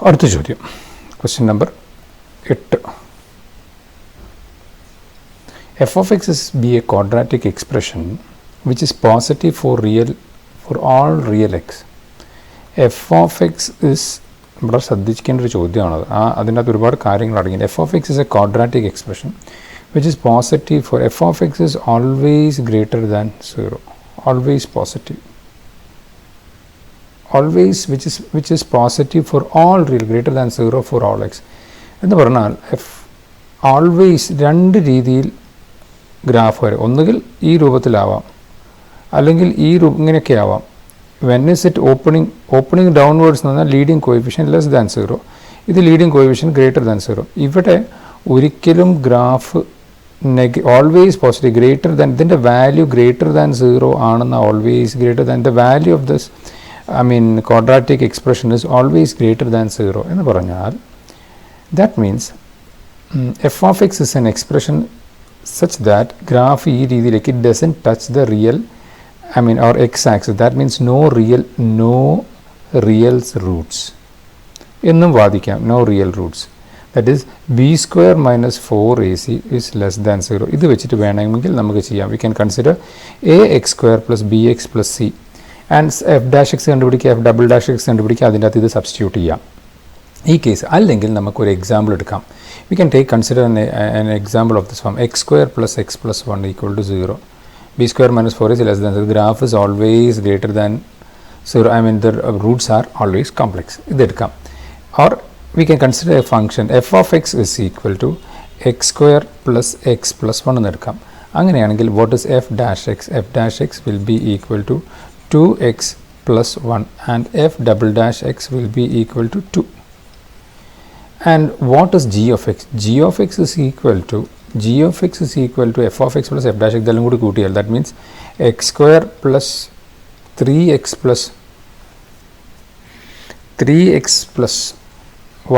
അടുത്ത ചോദ്യം, question number 8. f of x is be a quadratic expression which is positive for all real x. f of x is ഇവിടെ ശ്രദ്ധിക്കേണ്ട ഒരു ചോദ്യമാണത്. അതിൻ്റെ അകത്ത് ഒരുപാട് കാര്യങ്ങൾ അടങ്ങിയത്. f of x is a quadratic expression which is positive for f of x is always greater than 0. Always positive. Always which is positive for all real greater than 0 for all x. എന്ന് പറഞ്ഞാൽ always രണ്ട് രീതിയിൽ graph വരെ ഒന്നുകിൽ ഈ രൂപത്തിലാവാം, അല്ലെങ്കിൽ ഇങ്ങനെയൊക്കെ ആവാം. When is it opening downwards എന്ന് പറഞ്ഞാൽ ലീഡിങ് കോഎഫിഷ്യൻറ്റ് ലെസ് ദാൻ 0, ഇത് ലീഡിങ് കോഎഫിഷ്യൻറ്റ് ഗ്രേറ്റർ ദാൻ 0. ഇവിടെ ഒരിക്കലും graph always positive greater than, ഇതിൻ്റെ വാല്യൂ ഗ്രേറ്റർ ദാൻ 0 ആണെന്ന, always greater than the value of this quadratic expression is always greater than 0 എന്ന് പറഞ്ഞാൽ that means f of x is an expression such that graph ഈ രീതിയിലേക്ക് it doesn't touch the real or x axis. That means no real roots എന്നും വാദിക്കാം. no real roots, that is b square minus 4ac is less than 0. ഇത് വെച്ചിട്ട് വേണമെങ്കിൽ നമുക്ക് ചെയ്യാം. we can consider ax square plus bx plus c and f dash x കണ്ടുപിടിക്കുക, f double dash x കണ്ടുപിടിക്കുക, അതിൻ്റെ അകത്ത് ഇത് സബ്സ്റ്റിറ്റ്യൂട്ട് ചെയ്യാം ഈ കേസ്. അല്ലെങ്കിൽ നമുക്കൊരു എക്സാമ്പിൾ എടുക്കാം. we can consider an example of this form: x square plus x plus 1 equal to 0. b square minus 4 is less than 0. The graph is always greater than 0. The roots are always complex. ഇത് എടുക്കാം. or we can consider a function f of x is equal to x square plus x plus 1 എന്ന് എടുക്കാം. അങ്ങനെയാണെങ്കിൽ what is f dash x? f dash x will be equal to 2x plus 1 and f double dash x will be equal to 2. And what is g of x? g of x is equal to f of x plus f dash x ഇതെല്ലാം കൂടി കൂട്ടിയാൽ that means x square plus 3x plus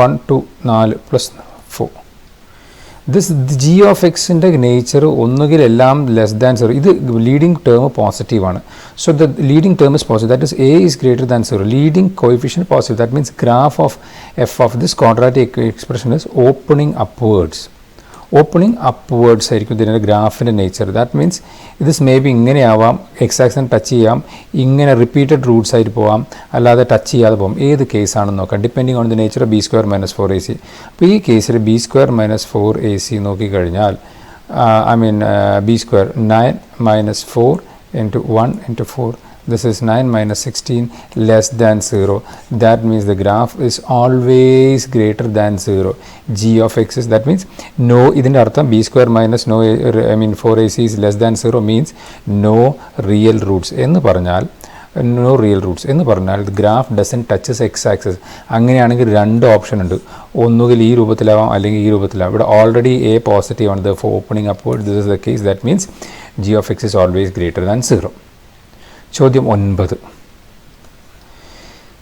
1 to 4 plus 4. this g of x ൻ്റെ nature ഒന്നുകിൽ എല്ലാം less than 0. ഇത് leading term positive ആണ്. So the leading term is positive, that is a is greater than 0. Leading coefficient positive, that means graph of f of this quadratic expression is opening upwards ആയിരിക്കും ഇതിൻ്റെ ഗ്രാഫിൻ്റെ nature. That means this may be ഇങ്ങനെ ആവാം, X ആക്സിനെ touch ചെയ്യാം, ഇങ്ങനെ repeated Roots ആയിട്ട് പോവാം, അല്ലാതെ ടച്ച് ചെയ്യാതെ പോകാം. ഏത് കേസാണെന്ന് നോക്കാം, depending on the nature of B square minus 4ac. അപ്പോൾ ഈ കേസിൽ ബി സ്ക്വയർ മൈനസ് 4ac നോക്കിക്കഴിഞ്ഞാൽ B square 9 minus 4 into 1 into 4, this is 9 minus 16 less than 0. That means the graph is always greater than 0. g of x is, that means no, ഇതിൻ്റെ അർത്ഥം b square minus 4ac is less than 0 means no real roots എന്ന് പറഞ്ഞാൽ the graph doesn't touches x axis. അങ്ങനെയാണെങ്കിൽ രണ്ട് option ഉണ്ട്, ഒന്നുകിൽ ഈ രൂപത്തിലാവാം അല്ലെങ്കിൽ ഈ രൂപത്തിലാവാം. ഇവിടെ ഓൾറെഡി a പോസിറ്റീവ് ആണ്, therefore opening upward, this is the case. That means g of x is always greater than 0. ചോദ്യം 9.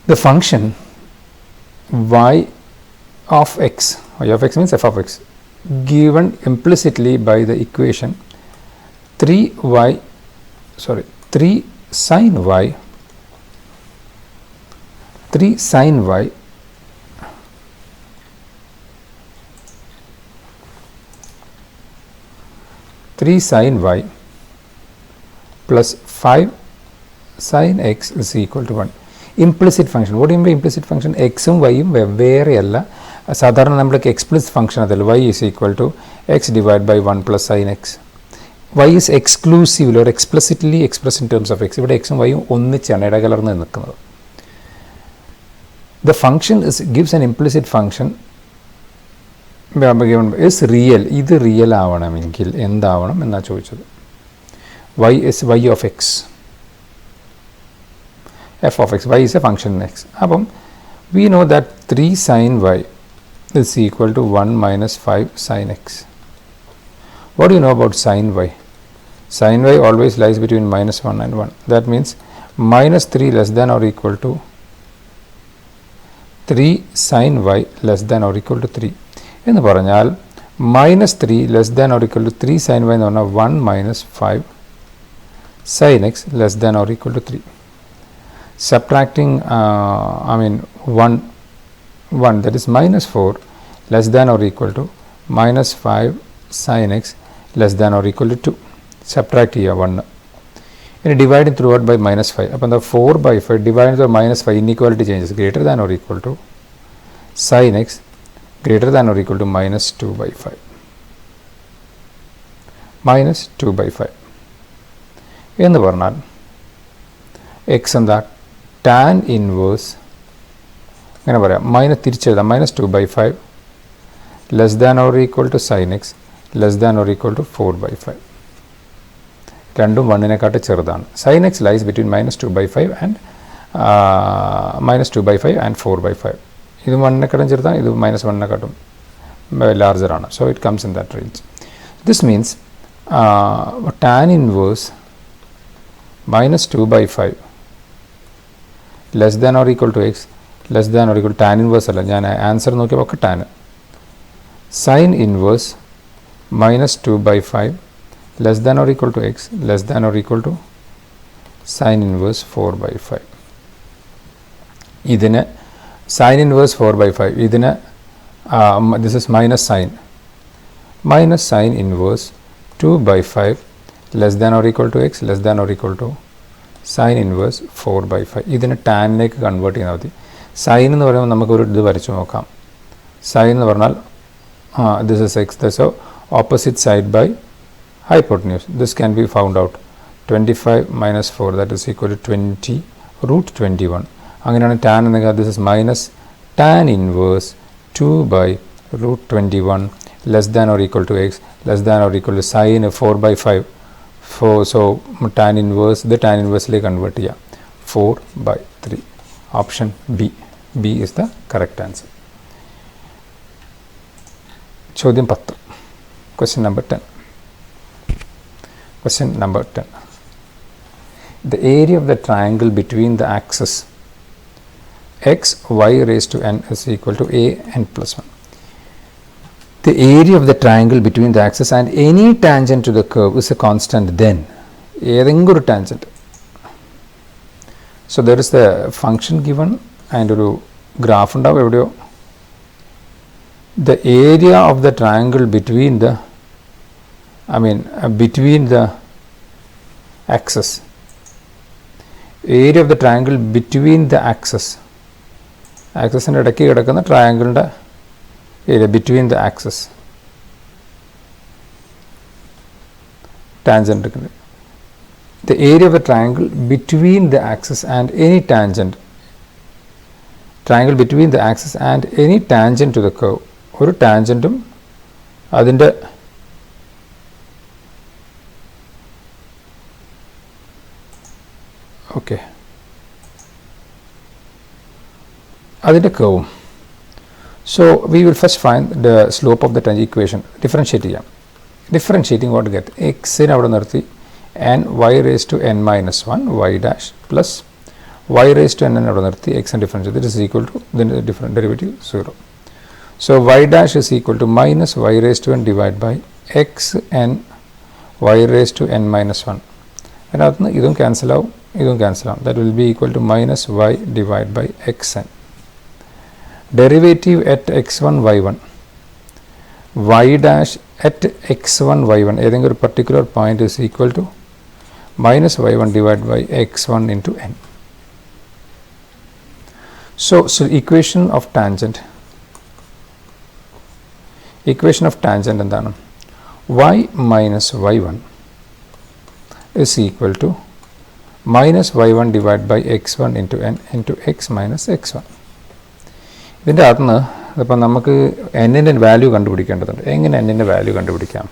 The function y of x means f of x given implicitly by the equation 3 sin y plus 5 sin x is equal to 1. Implicit function. What do you mean by implicit function? x ഉം y ഉം വെവ്വേറെയല്ല. സാധാരണ നമ്മൾക്ക് explicit function അതല്ല. y is equal to x divided by 1 plus sin x. y is exclusively or explicitly expressed in terms of x. ഇവിടെ x ഉം y ഉം ഒന്നിച്ചാണ് ഇടകലർന്ന് നിൽക്കുന്നത്. The function gives an implicit function is real. ഇത് real ആവണമെങ്കിൽ എന്താവണം എന്നാണ് ചോദിച്ചത്. y is y of x. f of x, y is a function in x. അപ്പം we know that 3 sin y is equal to 1 minus 5 sin x. What do you know about sin y? Sin y always lies between minus 1 and 1. That means minus 3 less than or equal to 3 sin y less than or equal to 3. എന്ന് പറഞ്ഞാൽ minus 3 less than or equal to 3 sin y എന്ന് പറഞ്ഞാൽ 1 minus 5 sin x less than or equal to 3. Subtracting 1 1, that is minus 4 less than or equal to minus 5 sin x less than or equal to 2. Subtract here 1. And dividing throughout by minus 5. Upon the 4 by 5 divided by minus 5, inequality changes greater than or equal to sin x greater than or equal to minus 2 by 5. Minus 2 by 5. എന്ന് പറഞ്ഞാൽ X എന്താ tan inverse അങ്ങനെ പറയാം minus തിരിച്ചെഴുതാം minus 2 by 5 less than or equal to sine x less than or equal to 4 by 5. രണ്ടും 1നെക്കാട്ട് ചെറുതാണ്. Sine x lies between minus 2 by 5 and minus 2 by 5 and 4 by 5. ഇത് 1നെക്കാട്ടും ചെറുതാണ്, ഇത് മൈനസ് 1നെക്കാട്ടും ലാർജറാണ്. So it comes in that range. This means tan inverse minus 2 by 5 less than or equal to x less than or equal to tan inverse അല്ല ഞാൻ answer നോക്കിയപ്പോൾ ഒക്കെ tan sin inverse minus 2 by 5 less than or equal to x less than or equal to sin inverse 4 by 5. ഇതിന് sin inverse 4 by 5 ഇതിന് this is minus sin inverse 2 by 5 less than or equal to x less than or equal to sin inverse 4 by 5. ഇതിനെ ടാനിലേക്ക് convert ചെയ്താൽ മതി. Sign എന്ന് പറയുമ്പോൾ നമുക്കൊരു ഇത് വരച്ചു നോക്കാം. സൈൻ എന്ന് പറഞ്ഞാൽ this is x, so opposite side by hypotenuse. This can be found out. 25 minus 4 that is equal to 20 root 21. അങ്ങനെയാണ് ടാൻ എന്നെങ്കിൽ this is minus tan inverse 2 by root 21 less than or equal to x less than or equal to sin 4 by 5. So tan inverse the tan inversely convert here 4 by 3. Option B is the correct answer. ചോദ്യം 10. Question number 10. Question number 10. The area of the triangle between the axes x y raised to n is equal to a n plus 1. The area of the triangle between the axis and any tangent to the curve is a constant then ഏതെങ്കിലും ഒരു tangent. So there is the function given and ഒരു graph ഉണ്ടാവും എവിടെയോ. The area of the triangle between the between the axis, area of the triangle between the axis ന്റെ ഇടയ്ക്ക് കിടക്കുന്ന ട്രയാങ്കിളിൻ്റെ area between the axis tangent. The area of the triangle between the axis and any tangent between the axis and any tangent to the curve. ഒരു ടാൻജൻറ്റും അതിൻ്റെ അതിൻ്റെ കർവും. So we will first find the slope of the equation. Differentiate ചെയ്യാം. Differentiating what to get? X നെ അവിടെ നിർത്തി n y raised to n minus 1 y dash plus y raised to n അവിടെ നിർത്തി x and differentiate. That is equal to then the different derivative 0. So y dash is equal to minus y raised to n divided by x n y raised to n minus 1. അതിനകത്ത് നിന്ന് ഇതും cancel ആവും ഇതും cancel ആവും. That will be equal to minus y divided by xn. Derivative at x1 y1 y dash at x1 y1 ഏതെങ്കിലും ഒരു particular point is equal to minus y1 divided by x1 into n. So equation of tangent എന്താണ്? y minus y1 is equal to minus y1 divided by x1 into n into x minus x1. ഇതിൻ്റെ അകത്ത് നിന്ന് ഇപ്പം നമുക്ക് എന്നിൻ്റെ value കണ്ടുപിടിക്കേണ്ടതുണ്ട്. എങ്ങനെ എന്നിൻ്റെ value കണ്ടുപിടിക്കാം?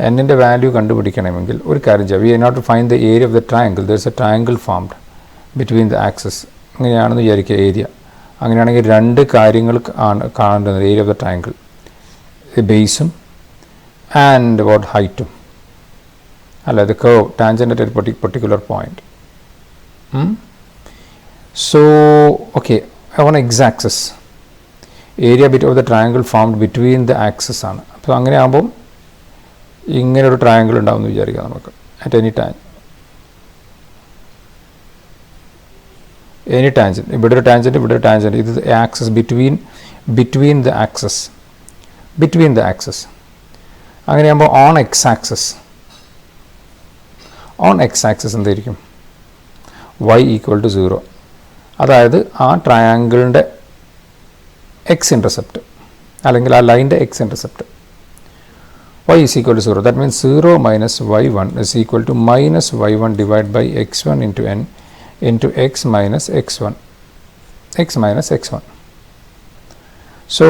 എന്നിൻ്റെ വാല്യൂ കണ്ടുപിടിക്കണമെങ്കിൽ ഒരു കാര്യം ചെയ്യാം. We are not to find the area of the triangle. There is a triangle formed between the axes. അങ്ങനെയാണെന്ന് വിചാരിക്കുക ഏരിയ. അങ്ങനെയാണെങ്കിൽ രണ്ട് കാര്യങ്ങൾ ആണ് കാണേണ്ടത് ഏരിയ ഓഫ് ദ ട്രയാങ്കിൾ. ബേസും ആൻഡ് വാട്ട് ഹൈറ്റും അല്ല the curve tangent at a particular point. So okay on x-axis area bit of the triangle formed between the axes ആണ്. അപ്പോൾ അങ്ങനെ ആകുമ്പോൾ ഇങ്ങനെ ഒരു ട്രയാങ്കിൾ ഉണ്ടാവുമെന്ന് വിചാരിക്കാം നമുക്ക് at any time. any tangent, ഇവിടെ ഒരു ടാൻജൻറ്റ് ഇവിടെ ഒരു ടാൻജൻറ്റ്, ഇത് ആക്സസ് between the axis അങ്ങനെയാകുമ്പോൾ ഓൺ എക്സ് ആക്സസ് എന്തായിരിക്കും y ഈക്വൽ ടു 0, അതായത് ആ ട്രയാങ്കിളിൻ്റെ എക്സ് ഇൻ്റർസെപ്റ്റ് അല്ലെങ്കിൽ ആ ലൈൻ്റെ x intercept y is equal to 0. That means 0 minus y1 is equal to minus y1 divided by x1 into n into x minus x1. So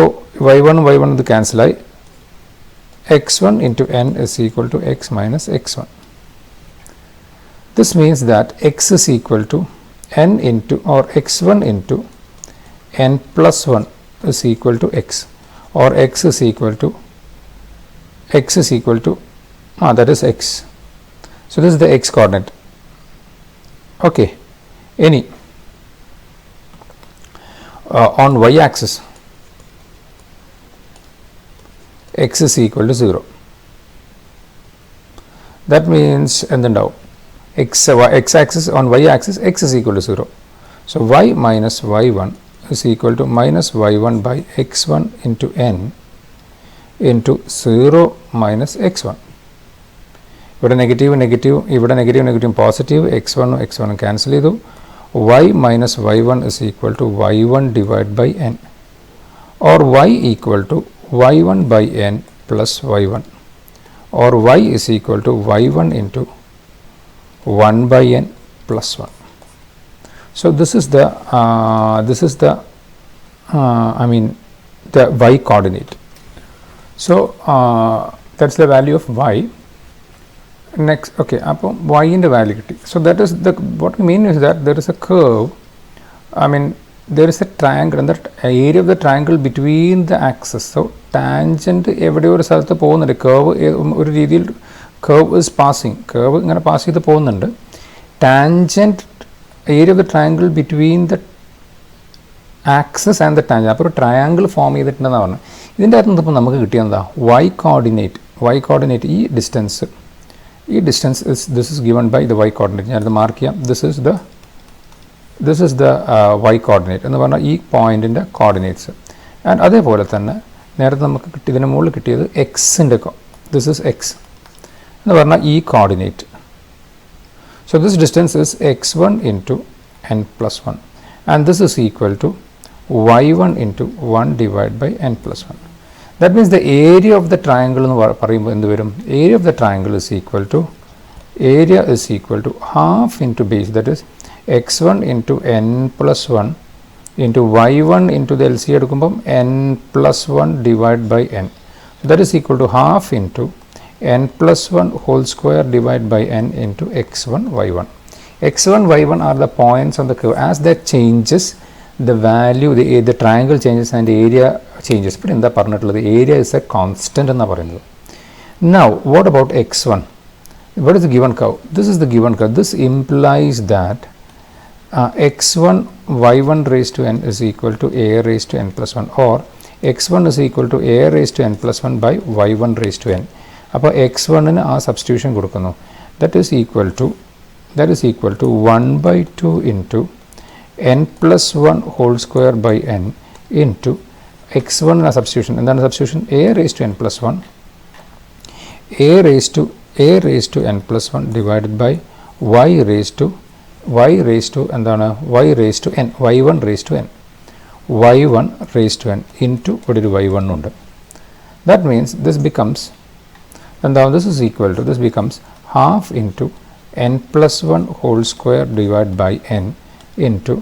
y1 ഇത് cancel ആയി, x1 into n is equal to x minus x1. This means that x is equal to n into or x1 into n plus 1 is equal to x, or x is equal to that is x. So this is the x coordinate. Okay, any on y axis x is equal to 0. That means and then now x axis on y axis x is equal to 0. So y minus y1 is equal to minus y1 by x1 into n into 0 minus x1. ഇവിടെ negative ഇവിടെ negative positive x1 cancel ചെയ്തു. y minus y1 is equal to y1 divided by n, or y equal to y1 by n plus y1, or y is equal to y1 into 1 by n plus 1. So this is the the y coordinate. So that's the value of y. Next, okay, appo y in the value kitti. So that is the, what we mean is that there is a curve, there is a triangle, and that area of the triangle between the axis. So tangent എവിടെയോ ഒരു സ്ഥലത്ത് പോകുന്നുണ്ട്, curve ഒരു രീതിയിൽ curve is passing, curve ഇങ്ങനെ pass ചെയ്ത് പോകുന്നുണ്ട്. tangent area of the triangle between the axis and the tangent, അപ്പോൾ ഒരു ട്രയാങ്കിൾ ഫോം ചെയ്തിട്ടുണ്ടെന്നാണ് പറഞ്ഞത്. ഇതിൻ്റെ അകത്ത് ഇപ്പോൾ നമുക്ക് കിട്ടിയെന്താ y coordinate ഈ distance is, this is given by the y coordinate. ഞാനത് മാർക്ക് ചെയ്യാം. this is the y coordinate എന്ന് പറഞ്ഞാൽ ഈ പോയിന്റിൻ്റെ കോർഡിനേറ്റ്സ്. ആൻഡ് അതേപോലെ തന്നെ നേരത്തെ നമുക്ക് ഇതിന് മുകളിൽ കിട്ടിയത് എക്സിൻ്റെ this is x എന്ന് പറഞ്ഞാൽ ഈ coordinate. so this distance is x1 into n plus 1, and this is equal to y1 into 1 divided by n plus 1. That means the area of the triangle എന്ന് പറയുമ്പോൾ എന്ത് വരും, area of the triangle is equal to half into base, that is x1 into n plus 1 into y1 into the LC എടുക്കുമ്പം n plus 1 divided by n. So that is equal to half into n plus 1 whole square divided by n into x1 y1. x1 y1 are the points on the curve. As that changes, the value, the triangle changes and the area changes. But in the പറഞ്ഞിട്ടുള്ളത് area is a constant എന്നാണ് പറയുന്നത്. Now what about x1? What is the given curve? This is the given curve. This implies that x1 y1 raised to n is equal to a raised to n plus 1, or x1 is equal to a raised to n plus 1 by y1 raised to n. അപ്പോൾ x1ന് ആ substitution കൊടുക്കുന്നു. that is equal to 1 by 2 into n plus 1 whole square by n into x1 substitution. എന്താണ് substitution? a raised to n plus 1 a raised to n plus 1 divided by y raised to എന്താണ് y raised to n, y1 raised to n into ഇവിടെ ഒരു y1 ഉണ്ട്. that means this becomes, and now this becomes half into n plus 1 whole square divided by n into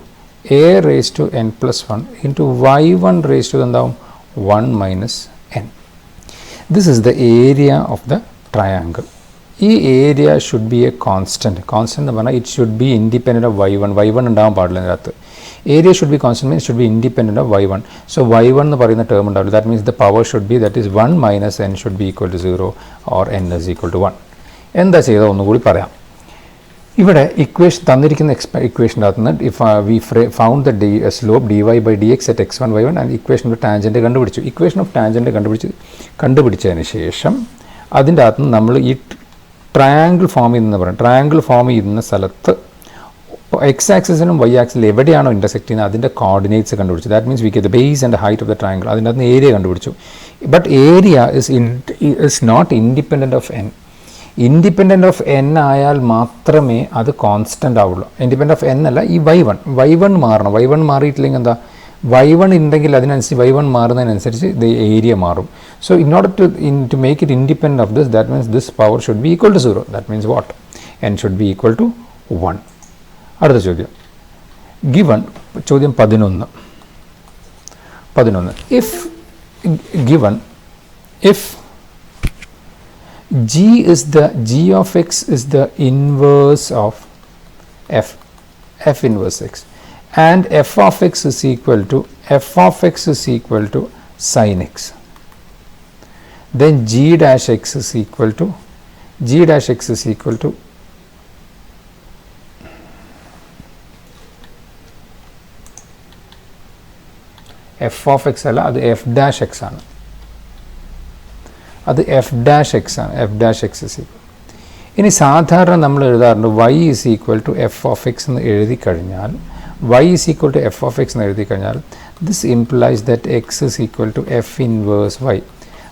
a raised to n plus 1 into y1 raised to 1 minus n. This is the area of the triangle. ഈ area should be a constant എന്ന് പറഞ്ഞാൽ it should be independent of y1 ഉണ്ടാകാൻ പാടില്ല ഇതിനകത്ത്. area should be constant means it should be independent of y1. so y1 എന്ന് പറയുന്ന term ഉണ്ടാവില്ല. that means the power should be, that is 1 minus n should be equal to 0 or n is equal to 1. എന്താ ചെയ്തത് ഒന്നുകൂടി പറയാം. ഇവിടെ equation തന്നിരിക്കുന്ന ഇക്വേഷൻ്റെ അകത്ത് നിന്ന് if we found the slope dy by dx at x1 y1 and equation of tangent കണ്ടുപിടിച്ചു. equation of tangent കണ്ടുപിടിച്ചതിന് ശേഷം അതിൻ്റെ അകത്ത് നിന്ന് നമ്മൾ ഈ ട്രയാങ്കിൾ ഫോം ചെയ്യുന്ന സ്ഥലത്ത് എക്സ് ആക്സിസിനും വൈ ആക്സിലും എവിടെയാണോ ഇൻ്റർസെക്ട് ചെയ്യുന്നത് അതിൻ്റെ കോർഡിനേറ്റ്സ് കണ്ടുപിടിച്ചു. That means we get the base and height of the triangle. അതിൻ്റെ അകത്ത് ഏരിയ കണ്ടുപിടിച്ചു. But area is not independent of N. Independent of N ആയാൽ മാത്രമേ അത് കോൺസ്റ്റൻ്റ് ആവുള്ളൂ. ഇൻഡിപെൻഡൻറ്റ് ഓഫ് എൻ അല്ല, ഈ വൈ വൺ മാറണം. വൈ വൺ മാറിയിട്ടില്ലെങ്കിൽ എന്താ, y1 ഉണ്ടെങ്കിൽ അതിനനുസരിച്ച് y1 മാറുന്നതിനനുസരിച്ച് the area മാറും. So in order to make it independent of this, that means this power should be equal to 0. That means what? n should be equal to 1. അടുത്ത ചോദ്യം, given ചോദ്യം 11. If given, if g of x is the inverse of f inverse x, and f of x is equal to sin x, then g dash x is equal to f of x അല്ല, അത് f dash x ആണ്. അത് f dash x ആണ്. f dash x is equal. ഇനി സാധാരണ നമ്മൾ എഴുതാറുണ്ട് y is equal to f of x എന്ന് എഴുതി കഴിഞ്ഞാൽ, y is equal to f of x എന്ന് എഴുതി കഴിഞ്ഞാൽ this implies that x is equal to f inverse y.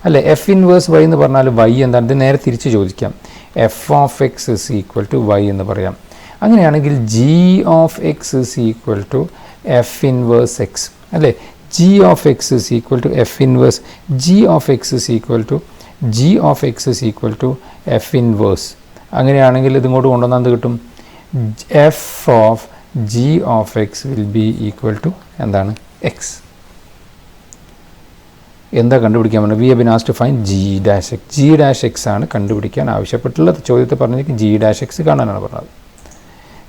അല്ലേ, f inverse y എന്ന് പറഞ്ഞാൽ y എന്താണ്? ഇത് നേരെ തിരിച്ച് ചോദിക്കാം. f of x is equal to y എന്ന് പറയാം. അങ്ങനെയാണെങ്കിൽ g of x is equal to f inverse x. അല്ലേ, g of x is equal to f inverse, g of x is equal to f inverse. അങ്ങനെയാണെങ്കിൽ ഇതിങ്ങോട്ട് കൊണ്ടുവന്നാൽ എന്ത് കിട്ടും? f of g of x will be equal to എന്താണ്? x. എന്താ കണ്ടുപിടിക്കാൻ പറഞ്ഞത്? We have been asked to find g dash x. g dash x ആണ് കണ്ടുപിടിക്കാൻ ആവശ്യപ്പെട്ടുള്ളത്. ചോദ്യത്തിൽ പറഞ്ഞിരിക്കും g dash x കാണാനാണ് പറഞ്ഞത്.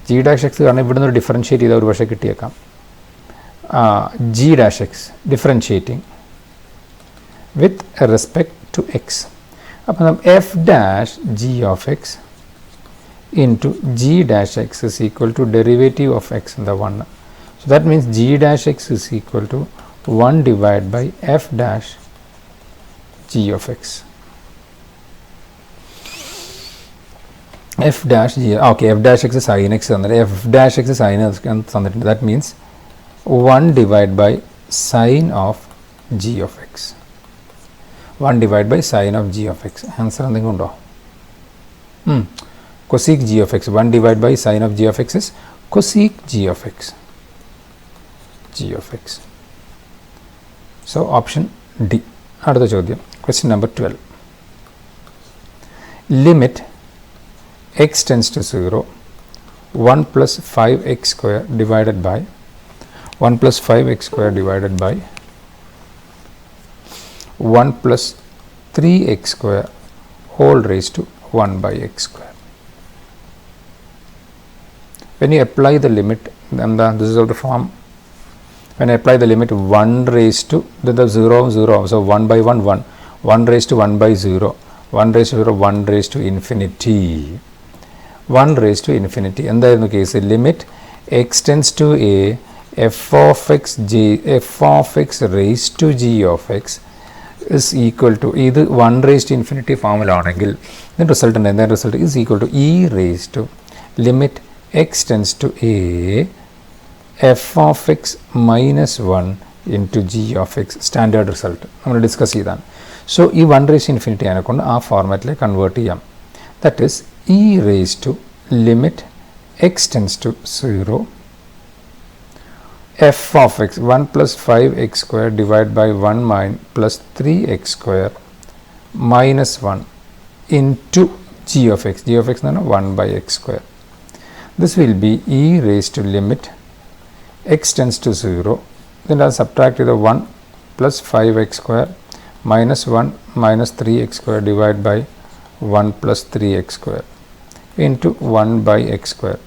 g dash x കാണാൻ ഇവിടുന്ന് ഒരു ഡിഫറൻഷ്യേറ്റ് ചെയ്താൽ ഒരു പക്ഷേ കിട്ടിയേക്കാം. g dash x differentiating with respect to x. അപ്പം f dash g of x into g dash x is equal to derivative of x in the 1. So that means g dash x is equal to 1 divided by f dash g of x. F dash g, okay, f dash x is sin x, f dash x is sin x. That means 1 divided by sin of g of x. 1 divided by sin of g of x. Answer എന്തെങ്കിലും ഉണ്ടോ? Cosec g of x. 1 divided by sin of g of x is cosec g of x. So option D. അടുത്ത ചോദ്യം, question number 12. Limit x tends to 0, 1 plus 5x square divided by 1 plus 5x square divided by 1 plus 3x square whole raised to 1 by x square. When you apply the limit, then this is of the form. When I apply the limit 1 raised to the 0, 0, so 1 by 1, 1, 1 raised to 1 by 0, 1 raised to 0, 1 raised to infinity, 1 raised to infinity. എന്തായിരുന്നു case? Limit x tends to a f of x raised to g of x is equal to, ഇത് 1 raised to infinity ഫോമിലാണെങ്കിൽ ഇതിൻ്റെ result ഉണ്ട്. എന്താ result? is equal to e raised to limit x tends to a f of x minus 1 into g of x. Standard result നമ്മൾ discuss ചെയ്താണ്. So ഈ 1 raised to infinity അതിനെ കൊണ്ട് ആ ഫോർമാറ്റിലേക്ക് convert ചെയ്യാം. That is e raised to limit x tends to 0 f of x 1 plus 5x square divided by 1 plus 3x square minus 1 into g of x. g of x is 1 by x square. This will be e raised to limit x tends to 0. Then I'll subtract the 1 plus 5x square minus 1 minus 3x square divided by 1 plus 3x square into 1 by x square.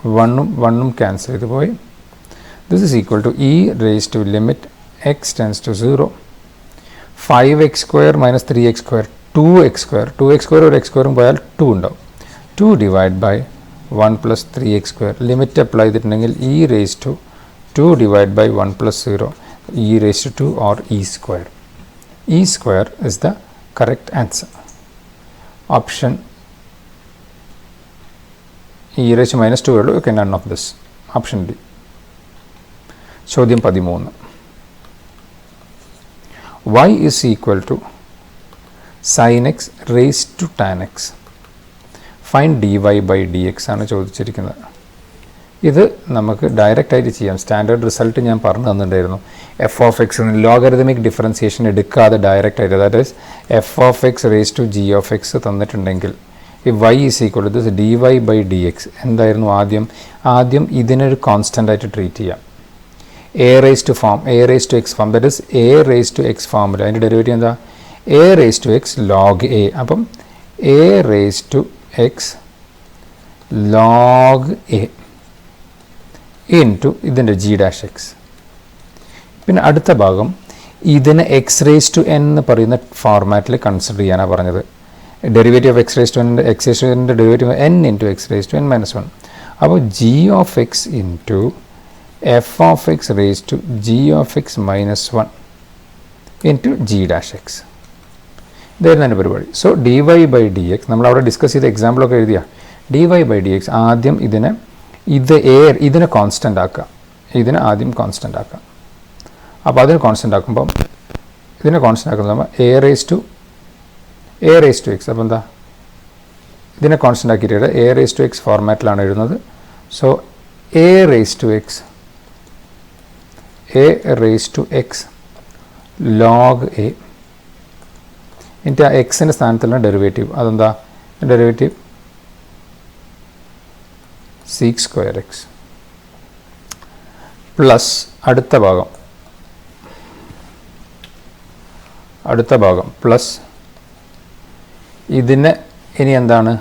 1 cancel ഇത് പോയി. This is equal to e raised to limit x tends to 0. 5x square minus 3x square 2x square. 2x square or x square പോയാൽ 2 ഉണ്ടാവും. 2 divided by 1 plus 3x square. Limit apply ചെയ്തിട്ടുണ്ടെങ്കിൽ e raised to 2 divided by 1 plus 0, e raised to 2 or e square. E square is the correct answer. Option e raised to minus 2 ഉള്ളൂ. Okay, none of this. Option D. ചോദ്യം 13. y is equal to sin x raised to tan x. Find dy by dx ആണ് ചോദിച്ചിരിക്കുന്നത്. ഇത് നമുക്ക് direct ആയിട്ട് ചെയ്യാം. Standard result ഞാൻ പറഞ്ഞു തന്നിട്ടുണ്ടായിരുന്നു. F of X logarithmic differentiation എടുക്കാതെ ഡയറക്റ്റ് ആയിട്ട്, അതായത് F of X raise to G of X തന്നിട്ടുണ്ടെങ്കിൽ ഈ y is equal to this dy by dx എന്തായിരുന്നു ആദ്യം ഇതിനൊരു കോൺസ്റ്റൻ്റ് ആയിട്ട് ട്രീറ്റ് ചെയ്യാം. A raise to x form, that is a raise to x ഫോമിൽ അതിൻ്റെ ഡെറിവേറ്റീവ് എന്താ? A raise to x log a. അപ്പം a raise to x log a into ഇതിൻ്റെ ജി ഡാഷ് എക്സ്. പിന്നെ അടുത്ത ഭാഗം ഇതിനെ എക്സ് റേസ് ടു എൻ എന്ന് പറയുന്ന ഫോർമാറ്റിൽ കൺസിഡർ ചെയ്യാനാണ് പറഞ്ഞത്. Derivative of X raise to എൻ്റെ derivative n into x raise to n minus 1. അപ്പോൾ g of x into f of X raise to G of x minus 1 into g dash x. ഇതായിരുന്നു എൻ്റെ പരിപാടി. So d y by d x നമ്മളവിടെ discuss ചെയ്ത എക്സാമ്പിളൊക്കെ എഴുതിയ d y by d x ആദ്യം ഇതിനെ കോൺസ്റ്റൻ്റ് ആക്കുക. ഇതിനെ ആദ്യം കോൺസ്റ്റൻ്റ് ആക്കുക. അപ്പോൾ അതിന് കോൺസ്റ്റൻ്റ് ആക്കുമ്പം ഇതിനെ കോൺസ്റ്റൻ്റ് ആക്കുമ്പോൾ എ റേസ് ടു എക്സ്. അപ്പോൾ എന്താ ഇതിനെ കോൺസ്റ്റൻ്റ് ആക്കിയിട്ട് എ റേസ് ടു എക്സ് ഫോർമാറ്റിലാണ് എഴുതുന്നത്. So a raise to x log a എന്നിട്ട് ആ എക്സിൻ്റെ സ്ഥാനത്തുള്ള ഡെറിവേറ്റീവ് അതെന്താ? Derivative sec square x plus അടുത്ത ഭാഗം പ്ലസ് ഇതിനെ ഇനി എന്താണ്?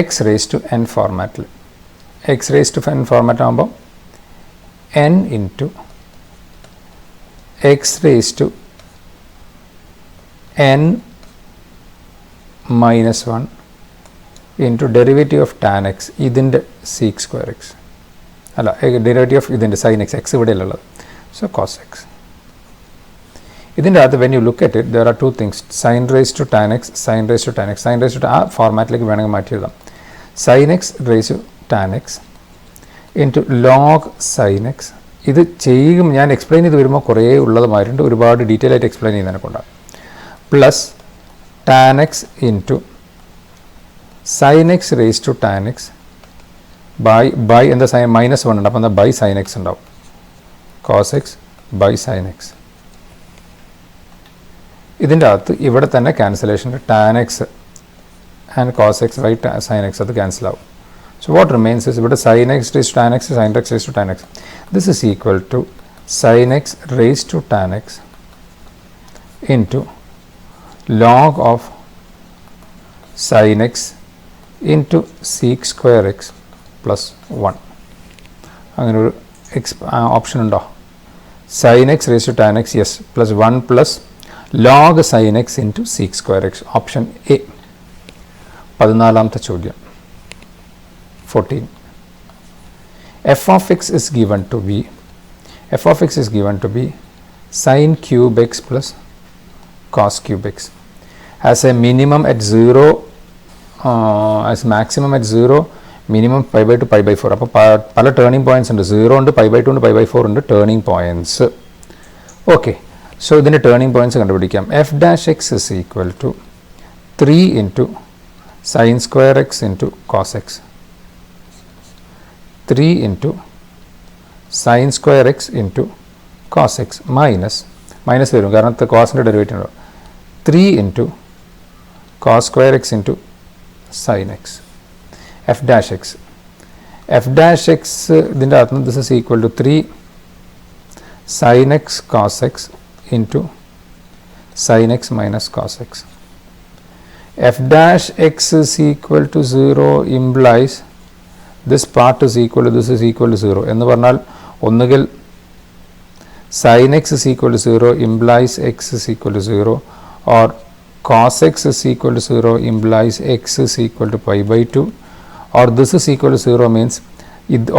എക്സ് റേസ് ടു എൻ ഫോർമാറ്റിൽ. X raise to n format ആകുമ്പോൾ n into x raise to n minus 1 into derivative of tan x ഇതിൻ്റെ sec square x അല്ല ഡെറിവേറ്റീവ് ഓഫ് ഇതിൻ്റെ sin x ഇവിടെയുള്ളത്. So cos x. ഇതിൻ്റെ അകത്ത് when you look at it there are two things, sin raised to tan x, sin raised to tan x. sin raised to ആ ഫോർമാറ്റിലേക്ക് വേണമെങ്കിൽ മാറ്റി എഴുതാം. sin x raised to tan x into log sin x. ഇത് ചെയ്യും ഞാൻ explain ചെയ്ത് വരുമ്പോൾ കുറേ ഉള്ളതുമായിട്ടുണ്ട്, ഒരുപാട് ഡീറ്റെയിൽ ആയിട്ട് എക്സ്പ്ലെയിൻ ചെയ്യുന്നതിനെ കൊണ്ടാണ്. Plus tan x into sin x raise to tan x by എന്താ സൈൻ മൈനസ് 1 ഉണ്ട്. അപ്പോൾ എന്താ ബൈ sin x ഉണ്ടാവും. cos x by sin x. ഇതിൻ്റെ അകത്ത് ഇവിടെ തന്നെ cancellation tan x and cos x by sin x അത് ക്യാൻസൽ ആവും. സോ വാട്ട് റിമെയിൻസ് ഇസ് ഇവിടെ sin x raise to tan x, sin x raise to tan x. This is equal to sin x raise to tan x into log of sin x into sec square x plus 1. അങ്ങനെ ഒരു option ഉണ്ടോ? sin x raised to tan x, yes, plus 1 plus log sin x into sec square x. Option A. 14ാമത്തെ ചോദ്യം 14. f of x is given to be sin cube x plus cos cube x has a minimum at 0 as maximum at 0, minimum pi by 2 pi by 4. അപ്പോൾ പല turning points ഉണ്ട്. 0 ഉണ്ട്, pi by 2 ഉണ്ട്, pi by 4 ഉണ്ട് turning points. Okay, so ഇതിൻ്റെ turning points കണ്ടുപിടിക്കാം. F dash x is equal to 3 into sine square x into cos x. 3 into sine square x into cos x minus വരും, കാരണം കോസിൻ്റെ derivative ഉണ്ടാവും. 3 into cos square x into sin x. f dash x ഇതിൻ്റെ അകത്ത് this is equal to 3 sin x cos x into sin x minus cos x. f dash x is equal to 0 implies this part is equal to this is equal to 0 എന്ന് പറഞ്ഞാൽ ഒന്നുകിൽ sin x is equal to 0 implies x is equal to 0, or cos x is equal to 0 implies x is equal to pi by 2, or this is equal to 0 means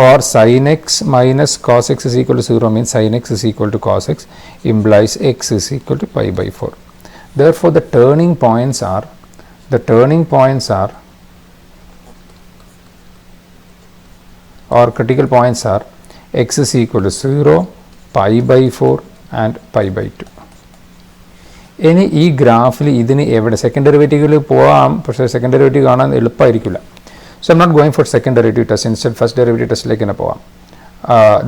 or sin x minus cos x is equal to 0 means sin x is equal to cos x implies x is equal to pi by 4. Therefore the turning points are or critical points are x is equal to 0, pi by 4 and pi by 2. ഇനി ഈ ഗ്രാഫിൽ ഇതിന് എവിടെ second ഡെറിവേറ്റീവിൽ പോകാം, പക്ഷേ second derivative കാണാൻ എളുപ്പമായിരിക്കില്ല. So I'm not going for second derivative test, instead first derivative ടെസ്റ്റിലേക്ക് തന്നെ പോകാം.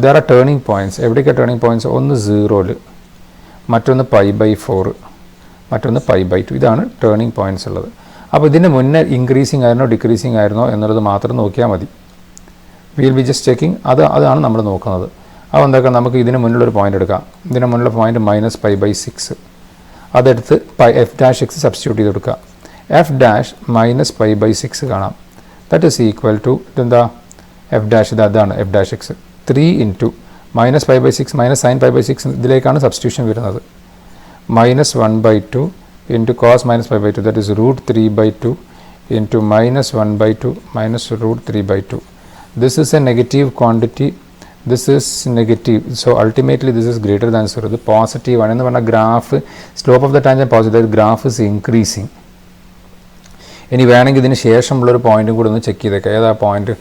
There are turning points. എവിടേക്കാണ് ടേണിംഗ് പോയിൻറ്റ്സ്? ഒന്ന് 0-ൽ, മറ്റൊന്ന് പൈ ബൈ 4, മറ്റൊന്ന് പൈ ബൈ 2. ഇതാണ് ടേണിംഗ് പോയിൻറ്റ്സ് ഉള്ളത്. അപ്പോൾ ഇതിന് മുന്നേ ഇൻക്രീസിങ് ആയിരുന്നോ ഡിക്രീസിങ് ആയിരുന്നോ എന്നുള്ളത് മാത്രം നോക്കിയാൽ മതി. Will be just checking. അതാണ് നമ്മൾ നോക്കുന്നത്. അപ്പോൾ എന്താക്കാം, നമുക്ക് ഇതിന് മുന്നിലൊരു പോയിൻ്റ് എടുക്കാം. ഇതിന് മുന്നിലുള്ള പോയിൻ്റ് മൈനസ് പൈ ബൈ 6. അതെടുത്ത് എഫ് ഡാഷ് എക്സ് സബ്സ്റ്റിറ്റ്യൂട്ട് ചെയ്ത് കൊടുക്കുക. F dash minus pi by 6 കാണാം. ദാറ്റ് ഈസ് ഈക്വൽ ടു ഇതെന്താ എഫ് ഡാഷ്, അതാണ് f dash x. 3 into minus pi by 6 minus sine pi by 6 ഇതിലേക്കാണ് സബ്സ്റ്റിറ്റ്യൂഷൻ വരുന്നത്. Minus 1/2 into cos minus pi by 2 that is root 3/2 into minus 1/2 minus root 3/2. This is a negative quantity. This is negative, so ultimately this is greater than 0. ഇത് positive ആണ് എന്ന് പറഞ്ഞാൽ graph slope of the tangent positive, graph is increasing. ഇനി വേണമെങ്കിൽ ഇതിന് ശേഷമുള്ളൊരു പോയിന്റും കൂടി ഒന്ന് ചെക്ക് ചെയ്തേക്കാം. ഏതാ പോയിന്റ്?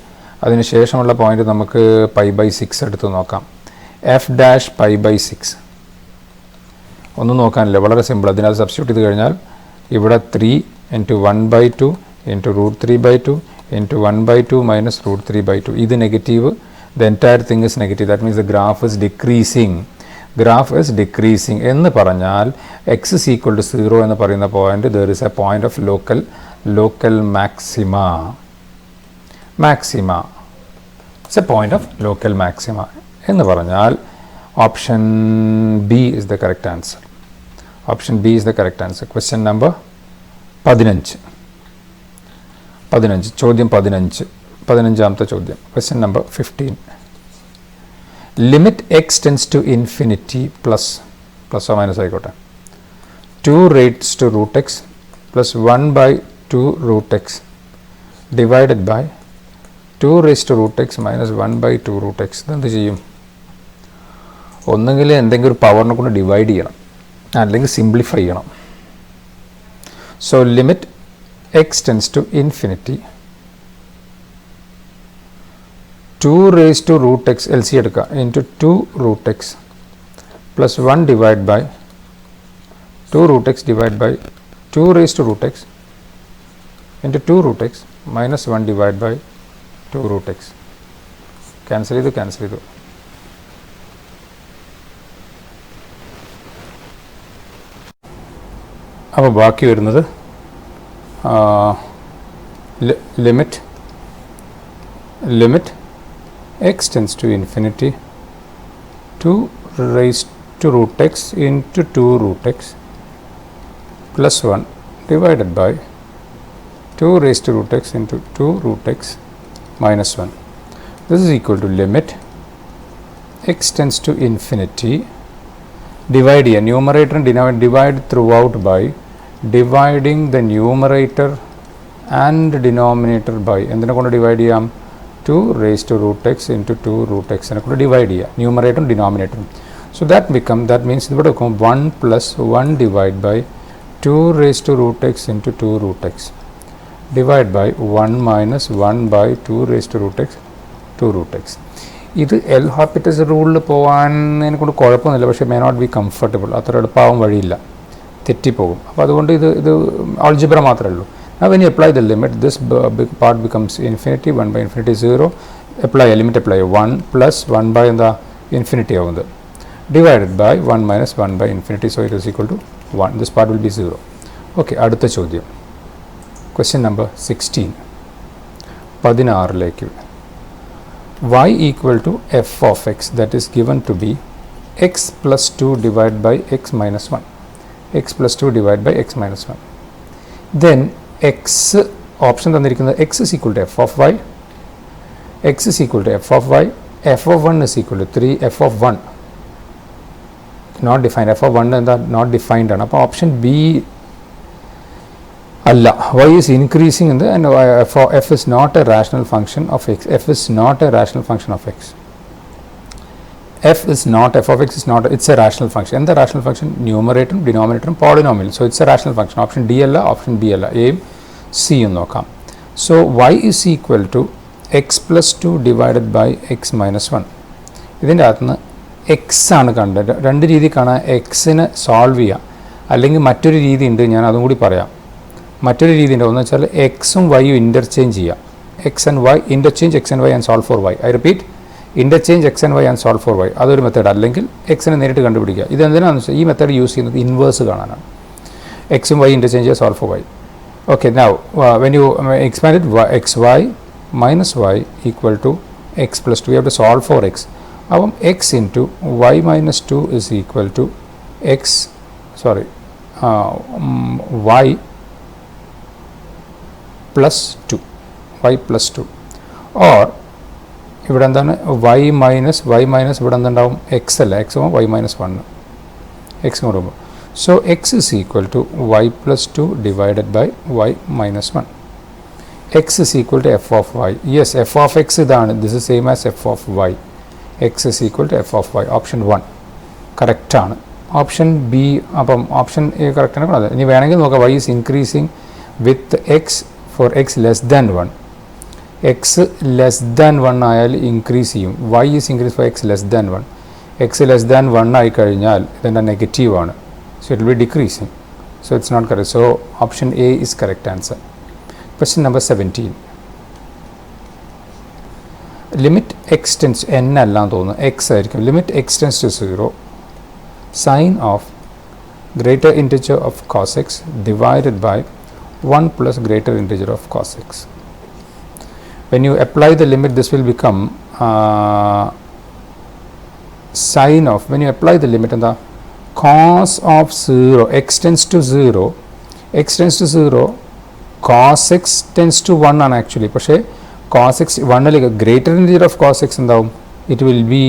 അതിന് ശേഷമുള്ള പോയിന്റ് നമുക്ക് പൈ ബൈ 6 എടുത്ത് നോക്കാം. എഫ് ഡാഷ് പൈ ബൈ 6 ഒന്നും നോക്കാനില്ല, വളരെ സിമ്പിൾ. അതിനകത്ത് സബ്സ്റ്റിറ്റ്യൂട്ട് ചെയ്ത് കഴിഞ്ഞാൽ ഇവിടെ 3 into 1/2 into root 3/2 into 1/2 minus root 3/2. ഇത് negative. The entire thing is negative. That means the graph is decreasing. Graph is decreasing. എന്ന് പറഞ്ഞാൽ x is equal to 0 എന്ന് പറയുന്ന point, there is a point of local maxima. It's a point of local maxima. എന്ന് പറഞ്ഞാൽ option B is the correct answer. Option B is the correct answer. Question number 15. ചോദ്യം 15ാമത്തെ ചോദ്യം. Question number 15. Limit x tends to infinity plus or minus ആയിക്കോട്ടെ 2 raised to root x plus 1/2 root x divided by 2 raised to root x minus 1/2 root x. ഇതെന്ത് ചെയ്യും? ഒന്നെങ്കിൽ എന്തെങ്കിലും ഒരു പവറിനെ കൊണ്ട് ഡിവൈഡ് ചെയ്യണം, അല്ലെങ്കിൽ സിംപ്ലിഫൈ ചെയ്യണം. So limit x tends to infinity 2 raised to root x LC എടുക്കുക into 2 root x plus 1 divided by 2 root x divided by 2 raised to root x into 2 root x minus 1 divided by 2 root x. Cancel ചെയ്തു. അപ്പോൾ ബാക്കി വരുന്നത് limit x tends to infinity 2 raised to root x into 2 root x plus 1 divided by 2 raised to root x into 2 root x minus 1. This is equal to limit x tends to infinity, divide here, numerator and denominator divide throughout by dividing the numerator and denominator by എന്തിനെ കൊണ്ട് divide ചെയ്യാം? 2 raised to root x into 2 root x നെ കൊണ്ട് divide ചെയ്യുക, ന്യൂമറേറ്ററും ഡിനോമിനേറ്ററും. So that means ഇവിടെ വെക്കും 1 plus 1 divide by 2 raised to root x into 2 root x divide by 1 minus 1 by 2 raised to root x 2 root x. ഇത് L ഹോപ്പിറ്റസ് റൂളിൽ പോകാനതിനെ കൊണ്ട് കുഴപ്പമൊന്നുമില്ല, പക്ഷേ may not be comfortable. അത്ര എളുപ്പമാവാൻ വഴിയില്ല, തെറ്റിപ്പോകും. അപ്പോൾ അതുകൊണ്ട് ഇത് ആൾജിബ്ര മാത്രമേ ഉള്ളൂ. Now when you apply the limit, this big part becomes infinity, 1 by infinity 0. Apply a limit, apply 1 plus 1 by the infinity ആവുന്നത് divided by 1 minus 1 by infinity, so it is equal to 1. This part will be 0. Okay, അടുത്ത ചോദ്യം. Question number 16. 16ലേക്ക് y equal to f of x, that is given to be x plus 2 divided by x minus 1. x plus 2 divided by x minus 1. Then x option തന്നിരിക്കുന്നത് x is equal to f of y, x is equal to f of y, f of 1 is equal to 3 f of 1 not defined. f of 1 എന്താ not defined ആണ്. അപ്പോൾ option B അല്ല. y is increasing in the and f is not a rational function of x. f is not a rational function of x. f is not, f of x is not, it's a rational function. എന്താ rational function? ന്യൂമറേറ്ററും ഡിനോമിനേറ്ററും polynomial. So it's a rational function. Option D അല്ല, option B അല്ല, എയും സിയും നോക്കാം. So y is equal to x plus two divided by x minus one. ഇതിൻ്റെ അകത്തുനിന്ന് എക്സ് ആണ് കണ്ടത്. രണ്ട് രീതി കാണാൻ എക്സിന് സോൾവ് ചെയ്യാം, അല്ലെങ്കിൽ മറ്റൊരു രീതി ഉണ്ട്, ഞാൻ അതും കൂടി പറയാം. മറ്റൊരു രീതി ഉണ്ട്, ഒന്ന് വെച്ചാൽ എക്സും വൈയും ഇൻ്റർചേഞ്ച് ചെയ്യാം. X and y interchange x and y and solve for y. I repeat, interchange x and y and solve for y. അതൊരു മെത്തേഡ്. അല്ലെങ്കിൽ എക്സിനെ നേരിട്ട് കണ്ടുപിടിക്കുക. ഇതെന്തിനാണെന്ന് വെച്ചാൽ ഈ മെത്തേഡ് യൂസ് ചെയ്യുന്നത് ഇൻവേഴ്സ് കാണാനാണ്. എക്സും വൈ ഇൻ്റർചേഞ്ച് ചെയ്യുക, solve for y. Okay, now when you expand it, xy minus y equal to x plus 2, we have to solve for x. Now x into y minus 2 is equal to y plus 2, y plus 2, or ഇവിടെ എന്താണ് y minus ഇവിടെ എന്തുണ്ടാവും x അല്ല, x y minus 1, x കൊടുക്കുമ്പോൾ. So x is equal to y plus 2 divided by y minus 1. X is equal to f of y. Yes, f of x ഇതാണ്. This is same as f of y. X is equal to f of y. Option 1 correct ആണ്. Option B, അപ്പം option A correct ആണ്. അതെ, ഇനി വേണമെങ്കിൽ നോക്കാം. y is increasing with x for x less than 1. x less than 1 ആയാൽ increase ചെയ്യും. y is increased for x less than 1. x less than 1 ആയി കഴിഞ്ഞാൽ ഇതിൻ്റെ നെഗറ്റീവ് ആണ്. So it will be decreasing. So it's not correct. So option A is correct answer. Question number 17. Limit x tends to n allan thonu x ആയിരിക്കും. Limit x tends to 0. Sine of greater integer of cos x divided by 1 plus greater integer of cos x. When you apply the limit, this will become sine of, when you apply the limit and the cos of 0, x tends to 0, cos x tends to 1 ആണ് actually. പക്ഷേ cos x 1 greater integer of cos x എന്താവും? It will be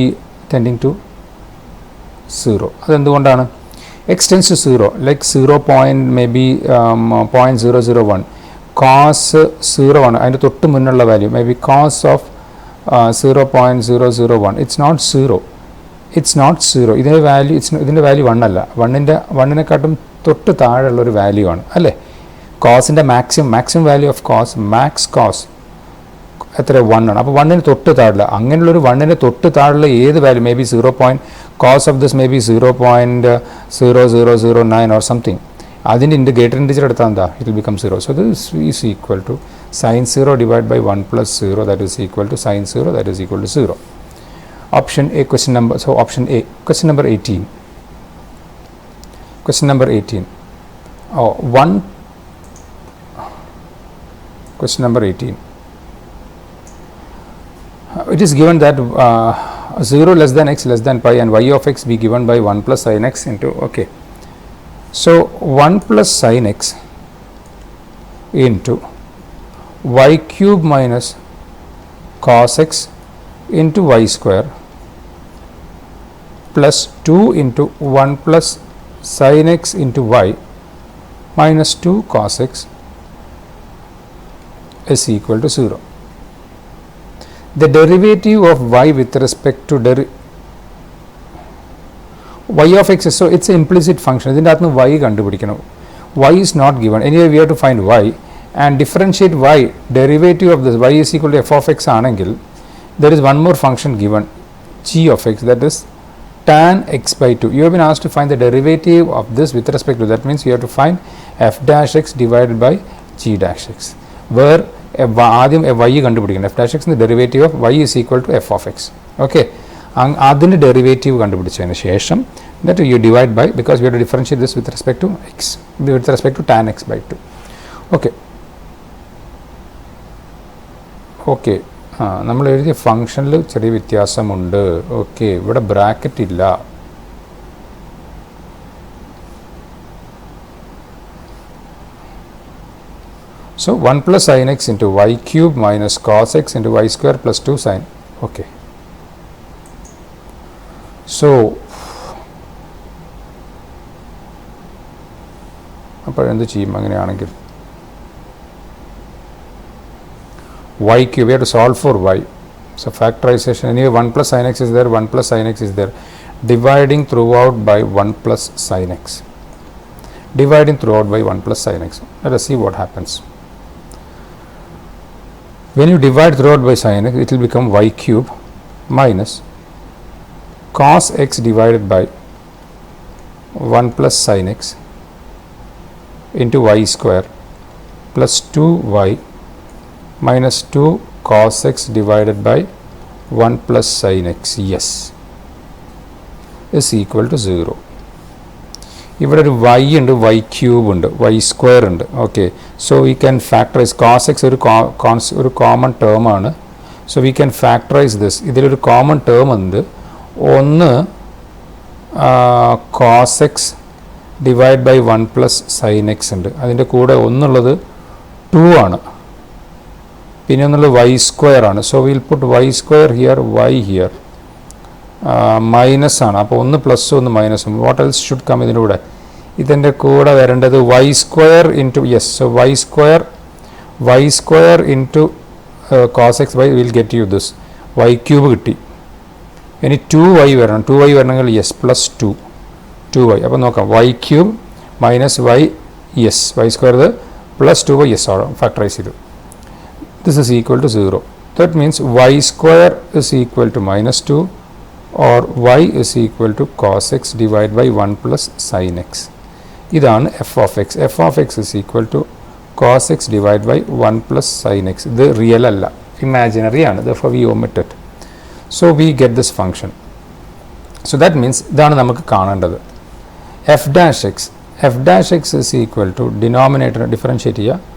tending to 0. അതെന്തുകൊണ്ടാണ്? x tends to 0, like 0 point may be 0.001, cos 0 ആണ് അതിൻ്റെ തൊട്ട് മുന്നുള്ള value. May be cos of 0.001, it's not 0. It's not 0. ഇതിൻ്റെ value ഇതിൻ്റെ value 1 അല്ല, വണ്ണിനെക്കാട്ടും തൊട്ട് താഴെയുള്ളൊരു വാല്യൂ ആണ് അല്ലേ. കോസിൻ്റെ maximum value of cos, max cos എത്ര? 1 ആണ്. അപ്പോൾ 1ന് തൊട്ട് താഴെ, അങ്ങനെയുള്ളൊരു 1ന് തൊട്ട് താഴെയുള്ള ഏത് value, may be 0. Cos of this may be 0.0009 or something, അതിൻ്റെ ഗ്രേറ്റർ ഇൻറ്റിജർ എടുത്താൽ എന്താ? It will become 0. So this is equal to sine 0 divide by 1 plus 0, that is equal to sine 0, that is equal to 0. Option A, question number, so option A. Question number 18. Question number 18. Question number 18. It is given that 0 less than x less than pi and y of x be given by 1 plus sin x into, okay. So 1 plus sin x into y cube minus cos x into y square plus 2 into 1 plus sin x into y minus 2 cos x is equal to 0. The derivative of y with respect to y of x is, so it's an implicit function. ഇതിൻ്റെ അകത്ത് y കണ്ടുപിടിക്കണം. y is not given. Anyway, we have to find y and differentiate y. Derivative of this y is equal to f of x ആണെങ്കിൽ there is one more function given, g of x, that is tan x by 2. You have been asked to find the derivative of this with respect to, that means you have to find f dash x divided by g dash x, where ആദ്യം y കണ്ടുപിടിക്കണം. f dash x ന്റെ derivative of y is equal to f of x. Okay, അതിൻ്റെ derivative കണ്ടുപിടിച്ചതിന് ശേഷം that you divide by, because we have to differentiate this with respect to x, with respect to tan x by 2. Okay okay നമ്മൾ എഴുതിയ ഫംഗ്ഷനിൽ ചെറിയ വ്യത്യാസമുണ്ട്. Okay, ഇവിടെ bracket ഇല്ല. So 1 plus sin x into y cube minus cos x into y square plus 2 sin. Okay. So അപ്പോൾ എന്ത് ചെയ്യും അങ്ങനെയാണെങ്കിൽ? y cube, we have to solve for y. So factorization, anyway 1 plus sin x is there, 1 plus sin x is there. Dividing throughout by 1 plus sin x. Dividing throughout by 1 plus sin x. Let us see what happens. when you divide throughout by sin x, it will become y cube minus cos x divided by 1 plus sin x into y square plus 2y minus 2 cos x divided by 1 plus sin x, yes, is equal to 0. ഇവിടെ ഒരു y ഉണ്ട്, y cube ഉണ്ട്, y square ഉണ്ട്. Okay, so we can factorise cos x ഒരു common term ആണ്. So we can factorise this. ഇതിലൊരു common term ഉണ്ട്. ഒന്ന് cos x divide by 1 plus sine x ഉണ്ട്. അതിൻ്റെ കൂടെ ഒന്നുള്ളത് 2 ആണ്. പിന്നെ ഒന്നുള്ളത് വൈ സ്ക്വയർ ആണ്. So will put y square here, y here. Minus ആണ്. അപ്പോൾ ഒന്ന് പ്ലസ് ഒന്ന് മൈനസും. വാട്ട് എൽസ് ഷുഡ് കം ഇതിൻ്റെ കൂടെ? ഇതിൻ്റെ കൂടെ വരേണ്ടത് y square into, yes, so y square into cos x y will get you this y cube കിട്ടി. ഇനി 2y വരണം. 2y വരണമെങ്കിൽ യെസ് പ്ലസ് 2y. അപ്പോൾ നോക്കാം, y cube minus y, yes, y square ഇത് പ്ലസ് 2y, യെസ് ആണ് factorise ചെയ്തു. This is equal to 0. That means y square is equal to minus 2 or y is equal to cos x divided by 1 plus sin x. ഇതാണ് f of x. f of x is equal to cos x divided by 1 plus sin x. ഇത് real അല്ല, imaginary ആണ്. Therefore we omit it. So we get this function. So that means ഇതാണ് നമുക്ക് കാണേണ്ടത്. f dash x is equal to denominator differentiate ചെയ്യുക.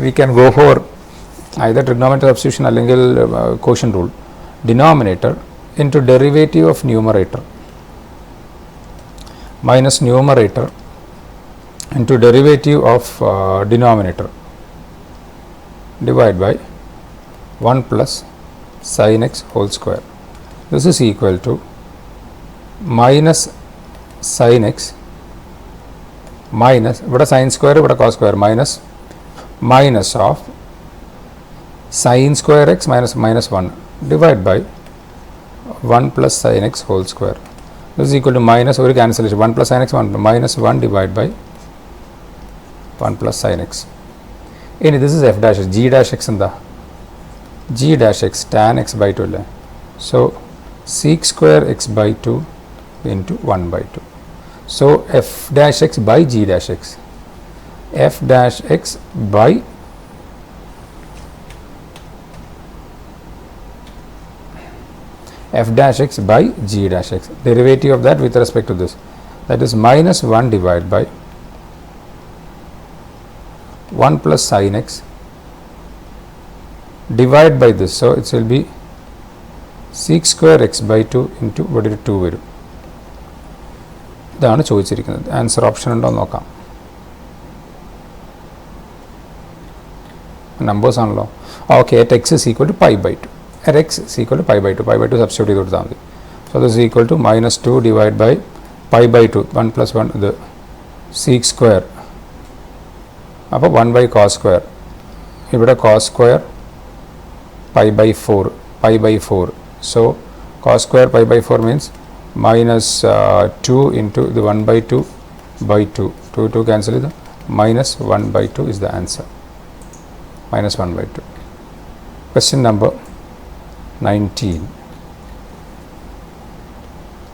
We can go for either trigonometric substitution അല്ലെങ്കിൽ quotient rule. Denominator into derivative of numerator minus numerator into derivative of denominator divided by 1 plus sin x whole square. This is equal to minus sin x minus, ഇവിടെ sin square, ഇവിടെ cos square, minus of sin square x minus 1 divided by 1 plus sin x whole square. This is equal to minus, ഒരു cancellation, 1 plus sin x 1 minus 1 divided by 1 plus sin x. ഇനി this is f dash x. g dash x എന്താ? g dash x tan x by 2 അല്ലേ? So sec square x by 2 into 1 by 2. So f dash x by g dash x. f dash x by f dash x by g dash x. Derivative of that with respect to this, that is minus 1 divided by 1 plus sin x divided by this. So it will be sec square x by 2 into what is 2 വരും. ഇതാണ് ചോദിച്ചിരിക്കുന്നത്. Answer option ഉണ്ടോ എന്ന് നോക്കാം. Numbers ആണല്ലോ. Okay, at x is equal to pi by 2. at x is equal to pi by 2. pi by 2 substitute ചെയ്ത് കൊടുത്താൽ മതി. So this is equal to minus 2 divided by pi by 2. 1 plus 1 ഇത് sec square. അപ്പോൾ 1 by cos square. ഇവിടെ cos square pi by 4. So cos square pi by 4 means minus 2 into the 1 by 2 by 2. 2 cancel it. Minus 1 by 2 is the answer. Minus 1 by 2. Question number 19.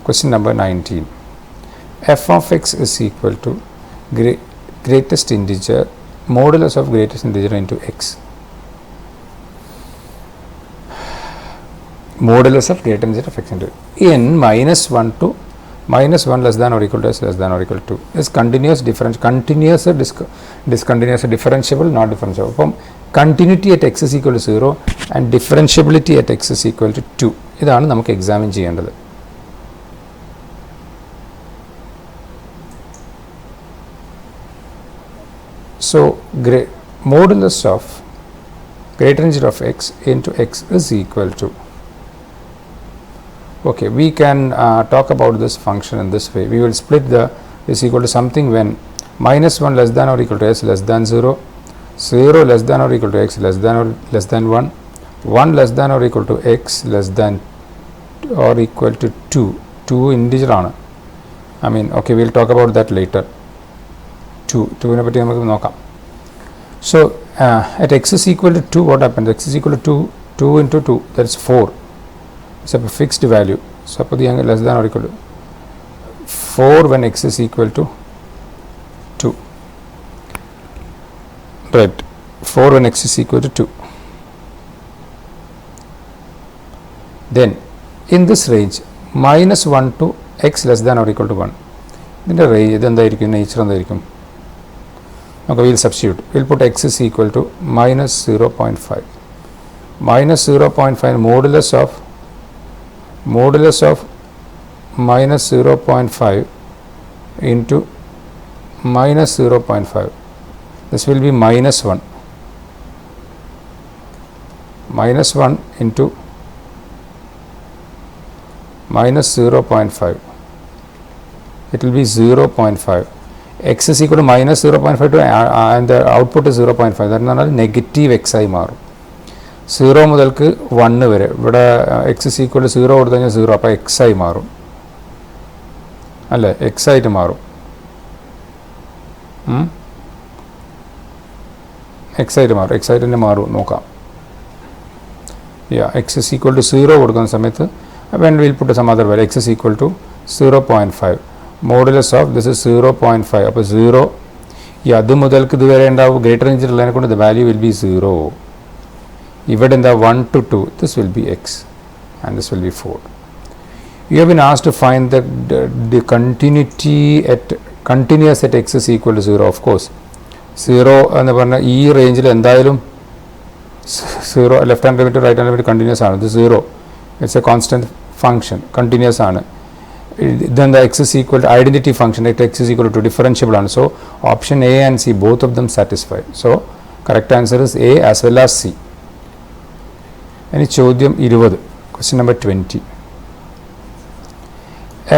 Question number 19. f of x is equal to greatest integer, modulus of greatest integer into x. Modulus of greatest integer of x into in minus 1 to minus 1 less than or equal to s less than or equal to is continuous, discontinuous, differentiable, not differentiable. From continuity at x is equal to 0 and differentiability at x is equal to 2. ഇതാണ് നമുക്ക് examine ചെയ്യേണ്ടത്. So modulus of greater integer of x into x is equal to, okay, we can talk about this function in this way. We will split the is equal to something when minus 1 less than or equal to s less than 0, 0 less than or equal to x less than 1, 1 less than or equal to x less than or equal to 2. 2 integer ആണ്. I mean, okay, we will talk about that later. 2 നെ പറ്റി നമുക്ക് നോക്കാം. So at x is equal to 2, what happens? X is equal to 2 into 2, that's 4. It's a fixed value. Suppose the angle less than or equal to 4 when x is equal to 2. Right, 4 when x is equal to 2. Then in this range minus 1 to x less than or equal to 1. ഇതിൻ്റെ range ഇതെന്തായിരിക്കും, nature എന്തായിരിക്കും? നമുക്ക് will substitute. Will put x is equal to minus 0.5. Minus 0.5 modulus of minus 0.5 into minus 0.5. This will be minus 1. Minus 1 into minus 0.5. It will be 0.5. X is equal to minus 0.5 to and the output is 0.5. That is negative x ആയി മാറും. 0 മുതൽക്ക് 1 വരെ. ഇവിടെ x is equal to 0 കൊടുത്തു കഴിഞ്ഞാൽ 0, അപ്പോൾ x ആയി മാറും അല്ലേ, x ആയിട്ട് മാറും. x ആയിട്ട് മാറും, x ആയിട്ട് തന്നെ മാറും, നോക്കാം. x is equal to 0 കൊടുക്കുന്ന സമയത്ത് when we will put some other value, x is equal to 0.5. modulus of this is 0.5, അപ്പോൾ 0 അത് മുതൽക്ക് ഇതുവരെ ഉണ്ടാവും ഗ്രേറ്റർ റേഞ്ചിൽ ഉള്ളതിനെ കൊണ്ട് the value will be 0. ഇവിടെ എന്താ 1 to 2, this will be x and this will be 4. You have been asked to find the continuous at x is equal to 0. Of course 0 എന്ന് പറഞ്ഞാൽ ഈ റേഞ്ചിൽ എന്തായാലും 0 left hand limit right hand limit continuous ആണ്. ഇത് 0, it's a constant function, continuous ആണ്. Then the x is equal to identity function at x is equal to differentiable ആണ്. So option A and C both of them satisfied. So correct answer is A as well as C. ഇനി ചോദ്യം 20, question number 20.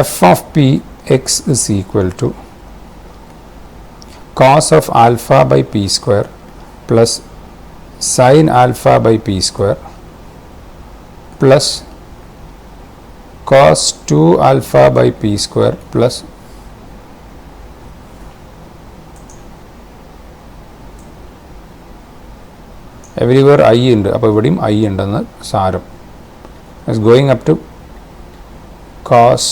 f of p x is equal to cos of alpha by p square plus sin alpha by p square plus cos 2 alpha by p square plus everywhere I ഉണ്ട്, അപ്പോൾ ഇവിടെയും I ഉണ്ടെന്ന് സാരം. is going up to cos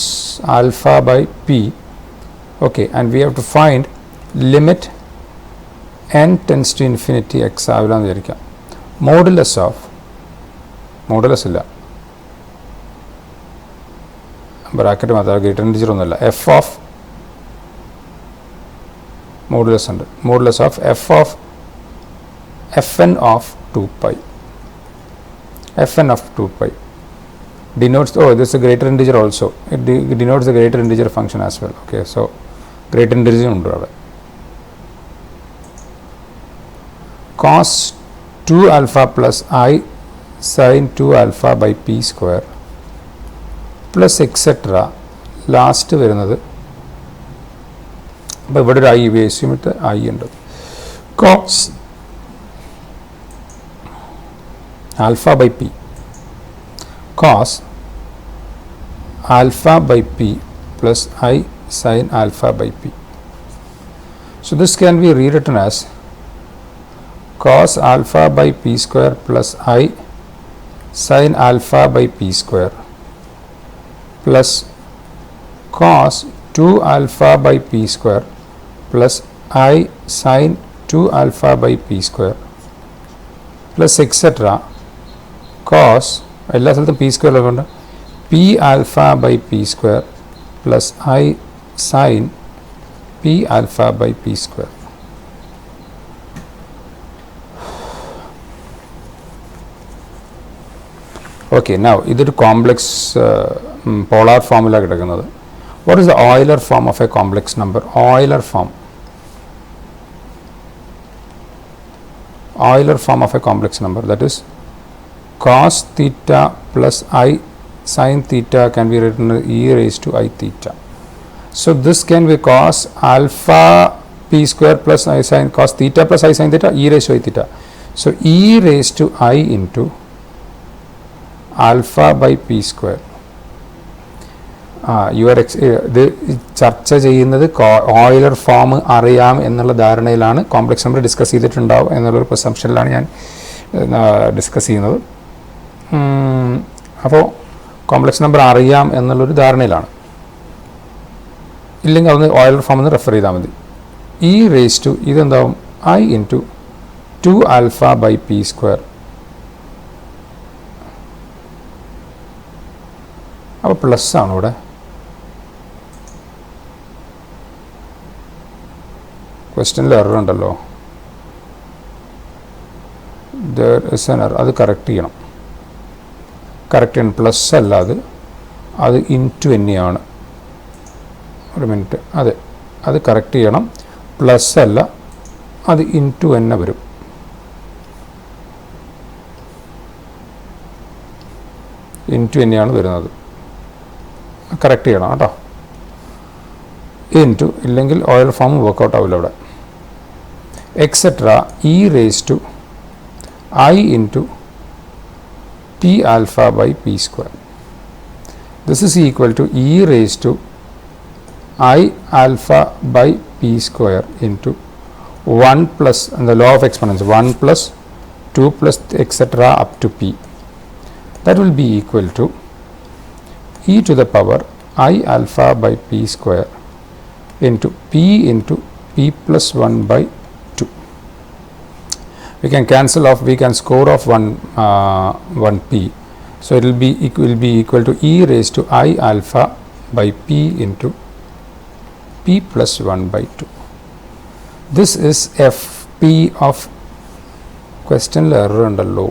alpha by p. Okay, and we have to find limit n tends to infinity x ആവില്ലാന്ന് വിചാരിക്കാം. modulus ഇല്ല, bracket മാത്രം, greater integer ഒന്നുമില്ല. F of modulus ഉണ്ട്, modulus of f of fn of 2pi. fn of 2pi denotes, oh this is a greater integer also, it denotes the greater integer function as well. Okay, so greater integer ഉണ്ട് അവിടെ. cos 2 alpha plus I sin 2 alpha by p square plus etc. Last വരുന്നത്, അപ്പോൾ ഇവിടെ ഒരു I ഉപയോഗിച്ചിട്ട് I ഉണ്ട്. cos alpha by p, cos alpha by p plus I sin alpha by p. So this can be rewritten as cos alpha by p square plus I sin alpha by p square plus cos 2 alpha by p square plus I sin 2 alpha by p square plus etc. cos എല്ലാ സ്ഥലത്തും p square ഉള്ളതുകൊണ്ട് p alpha by p square plus I sin p alpha by p square. Okay, now ഇതൊരു complex polar ഫോമിലാണ് കിടക്കുന്നത്. What is the Euler form of a complex number? Euler form of a complex number, that is cos theta plus I sin theta can be written as e raised to I theta. So this can be cos alpha p square plus I sin cos theta plus I sin theta e raised to I theta. So e raised to I into alpha by p square. ഇത് ചർച്ച ചെയ്യുന്നത് Euler form അറിയാം എന്നുള്ള ധാരണയിലാണ്. Complex number discuss ചെയ്തിട്ടുണ്ടാവും എന്നുള്ളൊരു പ്രിസംപ്ഷനിലാണ് ഞാൻ discuss ചെയ്യുന്നത്. അപ്പോൾ കോംപ്ലക്സ് നമ്പർ അറിയാം എന്നുള്ളൊരു ധാരണയിലാണ്. ഇല്ലെങ്കിൽ അതൊന്ന് ഓയിലർ ഫോം എന്ന് റെഫർ ചെയ്താൽ മതി. ഇ റേസ് ടു ഇതെന്താവും I into 2 alpha by p square. അപ്പോൾ പ്ലസ് ആണ് ഇവിടെ. ക്വസ്റ്റ്യനിൽ എറർ ഉണ്ടല്ലോ. there is an error. അത് കറക്റ്റ് ചെയ്യണം. കറക്റ്റ് ചെയ്യണം. പ്ലസ് അല്ല അത് ഇൻറ്റു തന്നെയാണ്. ഒരു മിനിറ്റ്. അതെ, അത് കറക്റ്റ് ചെയ്യണം. പ്ലസ് അല്ല, അത് ഇൻറ്റു തന്നെ വരും. ഇൻറ്റു തന്നെയാണ് വരുന്നത്. കറക്റ്റ് ചെയ്യണം കേട്ടോ. ഇൻറ്റു ഇല്ലെങ്കിൽ ഓയിൽ ഫോം വർക്കൗട്ട് ആവില്ല ഇവിടെ. Etcetera e raise to I into p alpha by p square. This is equal to e raised to I alpha by p square into 1 plus, and the law of exponents, 1 plus 2 plus etc. up to p. That will be equal to e to the power I alpha by p square into p plus 1 by 2. We can cancel off, we can score off 1 p. So it will be equal to e raised to I alpha by p into p plus 1 by 2. This is fp of question error under low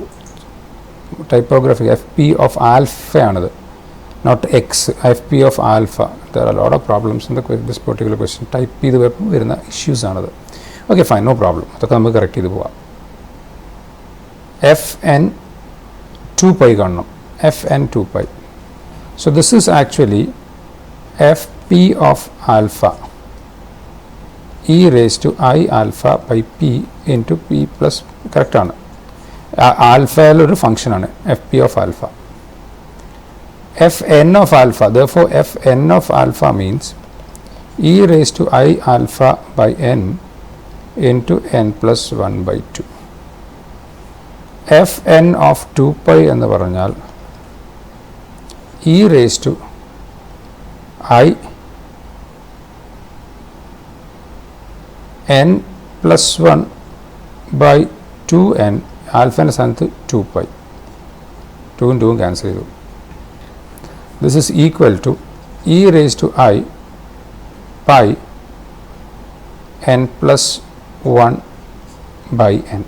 typography. Fp of alpha another, not x. Fp of alpha. There are a lot of problems in this particular question. Type p the issues another. Okay, fine, no problem. That's we correct it. Fn 2 pi കാണണം. Fn 2 pi. So this is actually Fp of alpha e raised to I alpha by p into p plus, correct ആണ്. ആൽഫയിൽ ഒരു function ആണ് Fp of alpha. Fn of alpha, therefore Fn of alpha means e raised to I alpha by n into n plus 1 by 2. Fn of 2 pi എന്ന് പറഞ്ഞാൽ e raised to I n plus 1 by 2n, ആൽഫേൻ്റെ സ്ഥാനത്ത് 2 pi, 2 2 cancel ചെയ്തു. This is equal to e raised to I pi n plus 1 by n.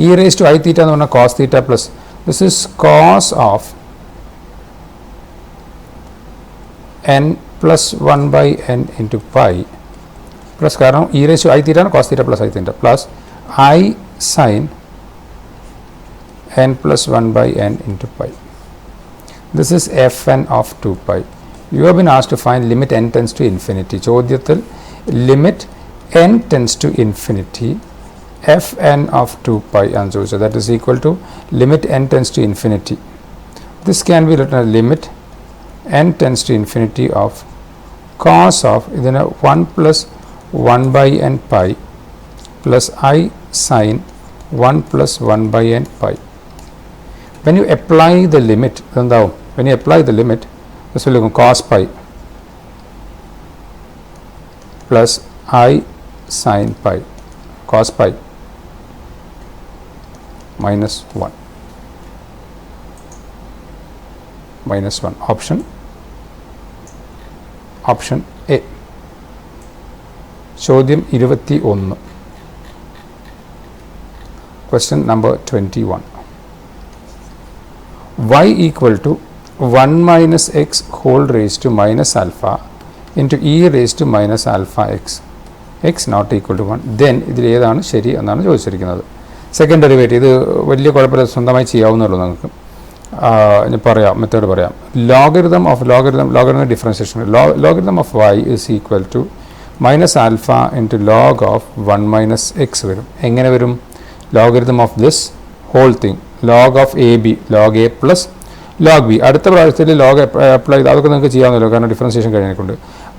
E raised to I theta എന്ന് പറഞ്ഞാൽ cos theta plus, this is cos of n plus 1 by n into pi plus, കാരണം e raised to I theta cos theta plus I theta plus I sin n plus 1 by n into pi. This is Fn of 2 pi. You have been asked to find limit n tends to infinity. ചോദ്യത്തിൽ limit n tends to infinity Fn of 2 pi ആണ് ചോദിച്ചത്. That is equal to limit n tends to infinity. This can be written as limit n tends to infinity of cos of ഇതിന് 1 plus 1 by n pi plus I sin 1 plus 1 by n pi. When you apply the limit, when you apply the limit, this will become cos pi plus I sin pi, cos pi minus 1, minus 1. Option A. ചോദ്യം 21. Question number 21. Y equal to 1 minus x whole raised to minus alpha into e raised to minus alpha x, x not equal to 1. Then ഇതിൽ ഏതാണ് ശരി എന്നാണ് ചോദിച്ചിരിക്കുന്നത്. Second derivative ഇത് വലിയ കുഴപ്പമില്ല, സ്വന്തമായി ചെയ്യാവുന്നുള്ളൂ. നമുക്ക് ഞാൻ പറയാം, മെത്തേഡ് പറയാം. Logarithm differentiation, logarithm of y is equal to minus alpha into log of 1 minus x വരും. എങ്ങനെ വരും? Logarithm of this whole thing, log of ab, log a plus log b അടുത്ത പ്രാവശ്യത്തിൽ ലോഗ് അപ്ലൈ ചെയ്ത് അതൊക്കെ നിങ്ങൾക്ക് ചെയ്യാവുന്നല്ലോ, കാരണം ഡിഫറൻസിയേഷൻ കഴിഞ്ഞിട്ടുണ്ട്.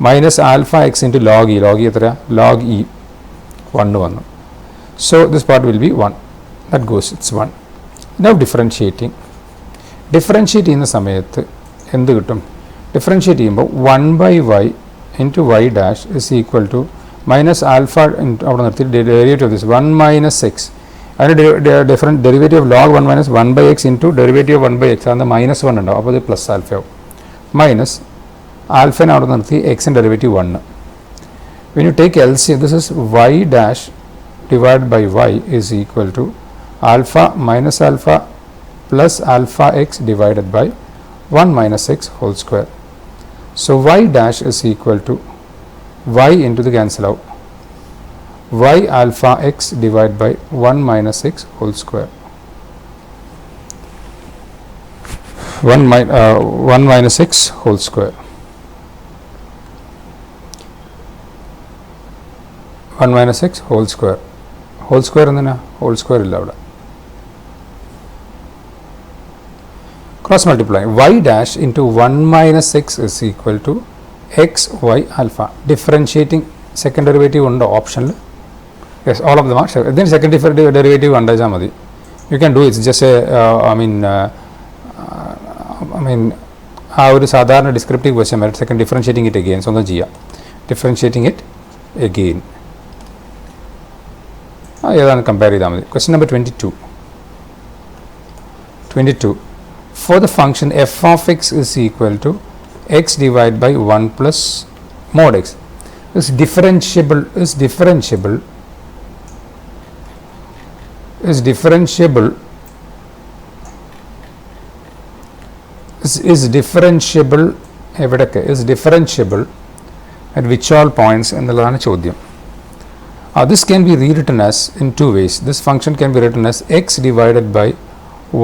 Minus alpha x into log e. Log e എത്ര? ലോഗ് ഇ 1 വന്നു. So this part will be 1. That goes, it's 1. Now differentiate ചെയ്യുന്ന സമയത്ത് എന്ത് കിട്ടും? ഡിഫറൻഷിയേറ്റ് ചെയ്യുമ്പോൾ 1/y into y dash is equal to minus alpha അവിടെ നിർത്തി derivative of this 1 minus x. അതിന് different derivative of log 1 minus 1/x into derivative of 1/x അന്ന് -1 ഉണ്ടാവും. അപ്പോൾ ഇത് പ്ലസ് ആൽഫയാവും. മൈനസ് ആൽഫനെ അവിടെ നിർത്തി എക്സിൻ്റെ derivative 1. when you take LCM, this is y dash divided by y is equal to alpha minus alpha plus alpha x divided by 1 minus x whole square. So y dash is equal to y into the cancel out y alpha x divided by 1 minus x whole square. 1 minus x whole square. 1 minus x whole square. Whole square എന്തിനാ? whole square ഇല്ല അവിടെ. Cross multiply y dash into 1 minus x is equal to x y alpha. Differentiating second derivative ഉണ്ടോ ഓപ്ഷനിൽ? Yes, all of them are. Then second derivative കണ്ടുവച്ചാൽ മതി. You can do it. It's just a I mean ആ ഒരു സാധാരണ descriptive question വരും. Second differentiating it again. സ്വന്തം ചെയ്യാം. Differentiating it again ഏതാണ് കമ്പയർ ചെയ്താൽ മതി. Question number 22. For the function f of x is equal to x divided by 1 plus mod x is differentiable എവിടൊക്കെ is differentiable at which all points എന്നുള്ളതാണ് ചോദ്യം. This can be rewritten as in two ways. This function can be written as x divided by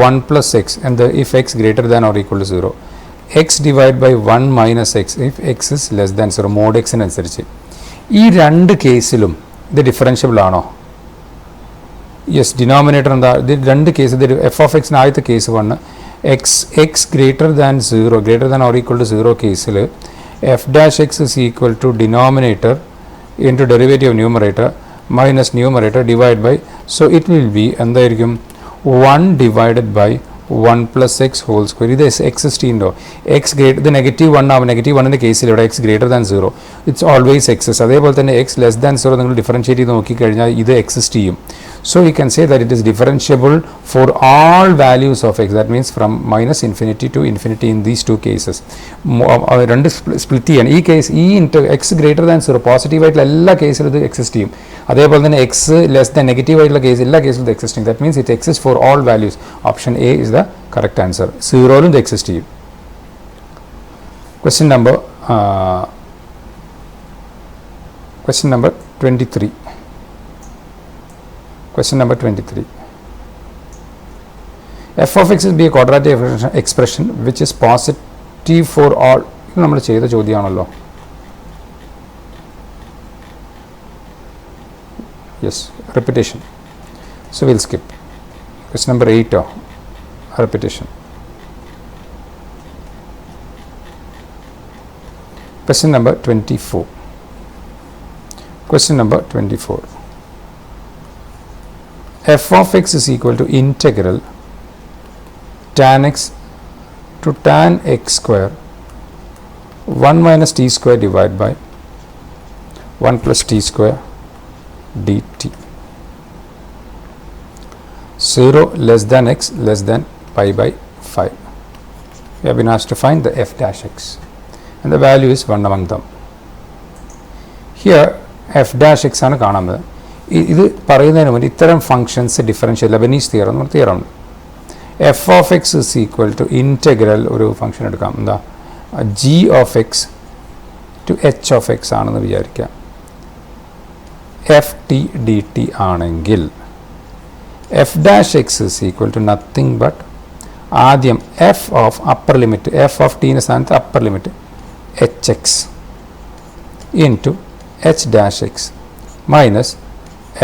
1 plus x and if x greater than or equal to 0, x divided by 1 minus x if x is less than 0, mod x അനുസരിച്ച്. ഈ രണ്ട് കേസിലും ഇത് differentiable ആണോ? Yes. Denominator എന്താ? ഇത് രണ്ട് case, ഇത് എഫ് ഓഫ് എക്സിന് ആദ്യത്തെ കേസ് വന്ന് x greater than 0 greater than or equal to 0 കേസിൽ f dash x is equal to denominator into derivative of numerator minus numerator divided by, so it will be എന്തായിരിക്കും 1 divided by 1 plus x whole square. ഇത് exist ഉണ്ടോ? X ഇത് negative 1 ആവും. Negative 1 കേസിൽ ഇവിടെ x greater than 0 it's always exists. അതേപോലെ തന്നെ x less than 0 നിങ്ങൾ ഡിഫറൻഷിയേറ്റ് ചെയ്ത് നോക്കിക്കഴിഞ്ഞാൽ ഇത് എക്സിസ്റ്റ് ചെയ്യും. So we can say that it is differentiable for all values of x. That means from minus infinity to infinity in these two cases. രണ്ട് split ചെയ്യണം. ഈ കേസ് ഈ X greater than 0 positive ആയിട്ടുള്ള എല്ലാ കേസിലും ഇത് exist ചെയ്യും. അതേപോലെ തന്നെ എക്സ് ലെസ് ദാൻ നെഗറ്റീവ് ആയിട്ടുള്ള കേസ് എല്ലാ കേസിലും ഇത് എക്സിസ്റ്റ് ചെയ്യും. That means it exist for all values. Option A is the correct answer. 0ലും ഇത് എക്സിസ്റ്റ് ചെയ്യും. Question number 23. Question number 23. f of x will be a quadratic expression which is positive for all. ഇത് നമ്മൾ ചെയ്ത ചോദ്യമാണല്ലോ. Yes, repetition. So we'll skip. Question number 8 repetition. Question number 24. Question number 24. f of x is equal to integral tan x to tan x square 1 minus t square divided by 1 plus t square dt. 0 less than x less than pi by 5. We have been asked to find the f dash x and the value is 1 among them. Here f dash x ആണ് കാണുന്നത്. ഇത് പറയുന്നതിന് മുമ്പ് ഇത്തരം functions differential Leibniz theorem എന്ന് theorem ഉണ്ട്. F of x is equal to integral ഒരു function എടുക്കാം. എന്താ? G of x to h of x ആണെന്ന് വിചാരിക്കാം. എഫ് ടി ഡി ടി ആണെങ്കിൽ f dash x is equal to nothing but ആദ്യം f of upper limit f of ടീൻ്റെ സ്ഥാനത്ത് upper limit h x into h dash x minus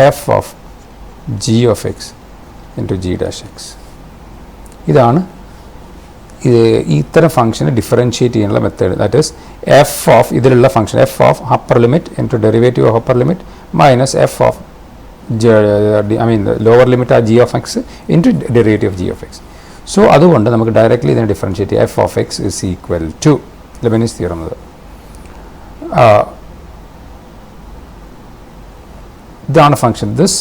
f of g of x into g dash x. ഇതാണ് ഇത്തരം ഫംഗ്ഷനെ differentiate ചെയ്യാനുള്ള method, that is f of ഇതിലുള്ള function f of upper limit into derivative of upper limit minus f of lower limit ആ g of x into derivative of g of x. So അതുകൊണ്ട് നമുക്ക് directly ഇതിനെ differentiate ചെയ്യാം. F of x is equal to Leibniz theorem. ഇതാണ് function. This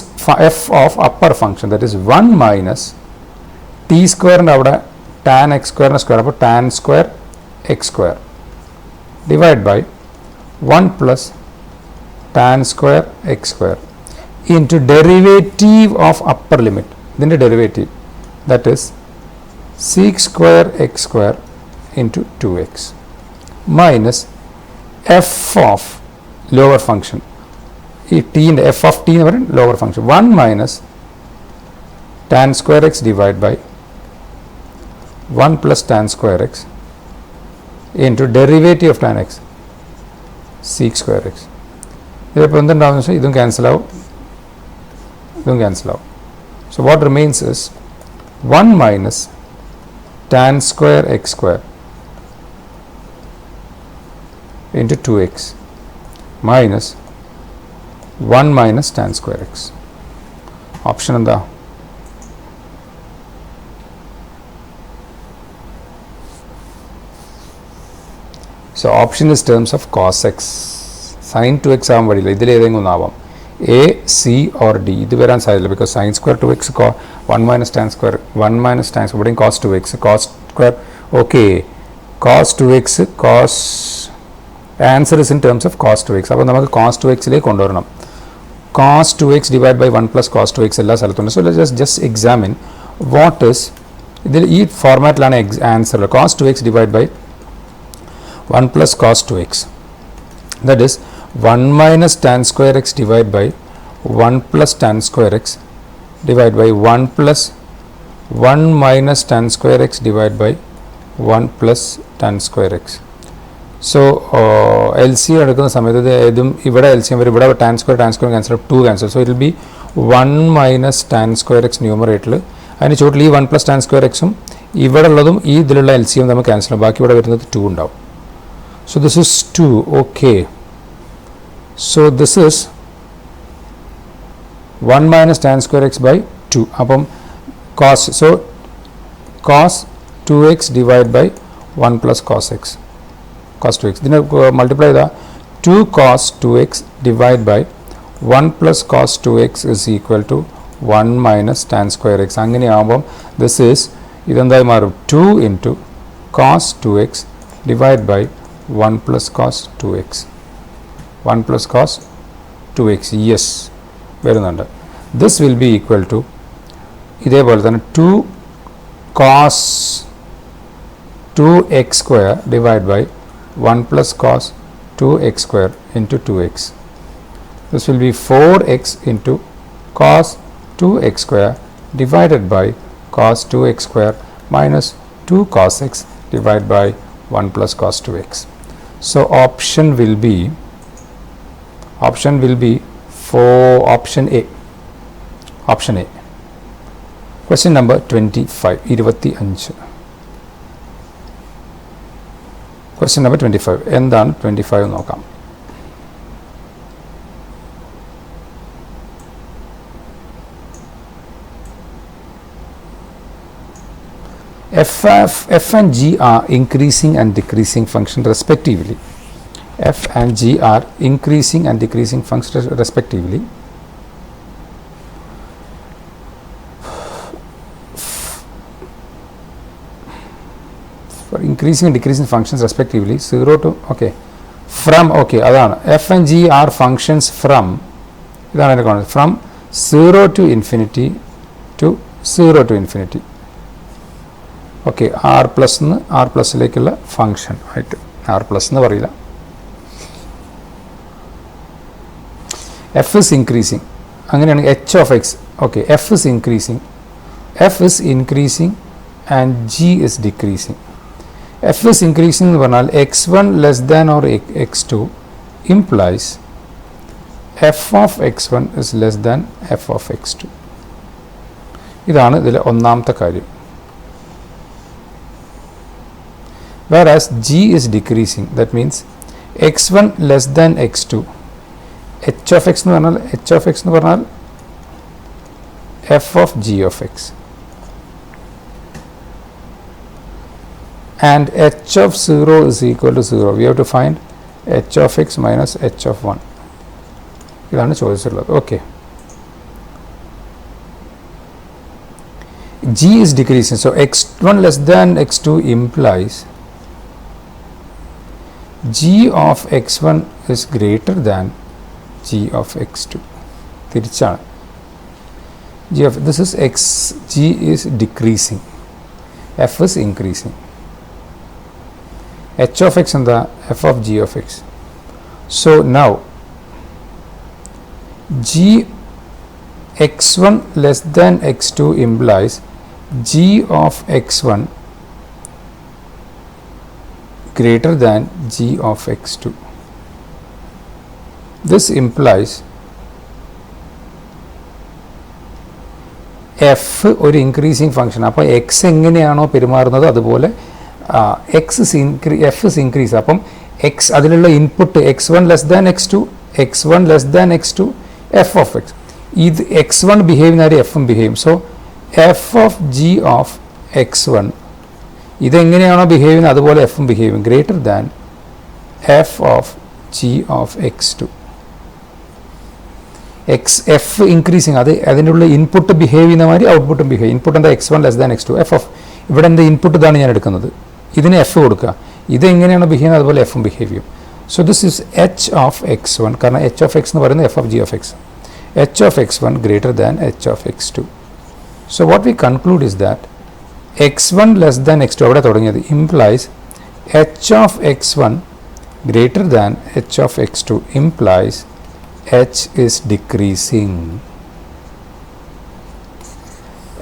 f of upper function that is 1 minus t സ്ക്വയറിൻ്റെ അവിടെ tan x സ്ക്വയറിൻ്റെ square, അപ്പോൾ tan square x square divide by 1 plus tan square x square into derivative of upper limit, ഇതിൻ്റെ derivative that is sec square x square into 2x minus f of lower function, ഈ ടീൻ്റെ f of t എന്ന് പറയുന്നത് lower function 1 minus tan square x divide by 1 plus tan square x into derivative of tan x sec square x. ഇതിപ്പോൾ എന്തുണ്ടാവുമെന്ന് വെച്ചാൽ ഇതും ക്യാൻസലാവും, ഇതും ക്യാൻസലാവും. So what remains is 1 minus tan square x square into 2x minus 1 minus tan square x. Option എന്താ? So option is terms of cos x. Sine 2x ആവാൻ വഴിയില്ല, ഇതിലേതെങ്കിലും ഒന്നാവാം. A C or D. ഇത് വരാൻ സാധ്യതയില്ല, because sine square 2x 1 minus tan square 1 minus tan square, ഇവിടെയും cos 2x cos square. Okay, cos 2x cos answer is in terms of cos 2x. അപ്പോൾ നമുക്ക് കോസ് 2xയിലേക്ക് കൊണ്ടുവരണം. Cos 2x divide by 1 plus cos 2x എല്ലാ സ്ഥലത്തുണ്ട്. So just examine what is, ഇതിൽ ഈ ഫോർമാറ്റിലാണ് answer. Cos 2x divide by 1 plus cos 2x, that is 1 minus tan square x divided by 1 plus tan square x divided by 1 plus 1 minus tan square x divided by 1 plus tan square x. So LCM എടുക്കുന്ന സമയത്ത് ഇതും ഇവിടെ LCM വരും, ഇവിടെ tan square cancel 2 cancel, so it will be 1 minus tan square x ന്യൂമറേറ്ററിൽ, അതിന് ചോട്ടിൽ ഈ 1 plus tan square xും ഇവിടെ ഉള്ളതും ഈ ഇതിലുള്ള LCM നമ്മൾ ക്യാൻസൽ ആവും, ബാക്കി ഇവിടെ വരുന്നത് 2 ഉണ്ടാവും. So this is 2, okay. So this is 1 minus tan square x by 2. അപ്പം cos, so cos 2x divided by 1 plus cos x, cos 2x. ഇതിനെ മൾട്ടിപ്ലൈ ചെയ്താൽ 2 cos 2x divided by 1 plus cos 2x is equal to 1 minus tan square x. അങ്ങനെയാകുമ്പം this is ഇതെന്തായി മാറും 2 into cos 2x divided by 1 plus cos 2x, 1 plus cos 2x, yes വരുന്നുണ്ട്. This will be equal to ഇതേപോലെ തന്നെ 2 cos 2x square divided by 1 plus cos 2x square into 2x. This will be 4x into cos 2x square divided by cos 2x square minus 2 cos x divided by 1 plus cos 2x. So option will be for option A. Option A. Question number 25. 25. Question number 25. എന്താണ് 25 നോക്കാം. F and G are increasing and decreasing function respectively. F and G are increasing and decreasing functions respectively. For increasing and decreasing functions respectively, 0 to, okay, from, okay, അതാണ് F and G are functions from, ഇതാണ് എൻ്റെ concept, from 0 to infinity to 0 to infinity. Okay, R plus നിന്ന് R പ്ലസിലേക്കുള്ള function ആയിട്ട്, R plus എന്ന് പറയില്ല. F is increasing, അങ്ങനെയാണെങ്കിൽ h of x, okay, f is increasing and g is decreasing. F is increasing എന്ന് പറഞ്ഞാൽ x1 less than or x2 implies f of x1 is less than f of x2. ഇതാണ് ഇതിലെ ഒന്നാമത്തെ കാര്യം. whereas g is decreasing. That means x1 less than x2. h of x എന്ന് പറഞ്ഞാൽ f of g of x. And h of 0 is equal to 0. We have to find h of x minus h of 1. ഇതാണ് ചോദിച്ചിട്ടുള്ളത്. Okay, g is decreasing, so x1 less than x2 implies g of x1 is greater than g of x2. തിരിച്ചാണ്. This is x, g is decreasing, f is increasing. h of x and the f of g of x. So now g x1 less than x2 implies g of x1 greater than g of x2. This implies f ഒരു increasing function. അപ്പോൾ x എങ്ങനെയാണോ പെരുമാറുന്നത് അതുപോലെ f is increase. അപ്പം x അതിലുള്ള input x1 less than x2, x1 less than x2, f of x. ഇത് x1 behave ചെയ്യുന്ന എഫും behave. So f of g of x1 ഇതെങ്ങനെയാണോ ബിഹേവ് ചെയ്യുന്നത് അതുപോലെ എഫും ബിഹേവ് ചെയ്യും. Greater than f of g of x2. F increasing, അത് അതിൻ്റെ ഉള്ള ഇൻപുട്ട് ബിഹേവ് ചെയ്യുന്ന മാതിരി ഔട്ട്പുട്ടും ബിഹേവ്. ഇൻപുട്ട് എന്താ x1 less than x2, F of ഇവിടെ എന്താ ഇൻപുട്ട് ഇതാണ് ഞാൻ എടുക്കുന്നത്, ഇതിന് എഫ് കൊടുക്കുക. ഇതെങ്ങനെയാണോ ബിഹേവ് ചെയ്യുന്നത് അതുപോലെ എഫും ബിഹേവ് ചെയ്യും. So this is H of x1, കാരണം എച്ച് ഓഫ് എക്സ് എന്ന് പറയുന്നത് F of g of X. H of x1 greater than H of x2. So what we conclude is that x1 less than x2 അവിടെ തുടങ്ങിയത് implies H of x1 greater than H of x2 implies h is decreasing.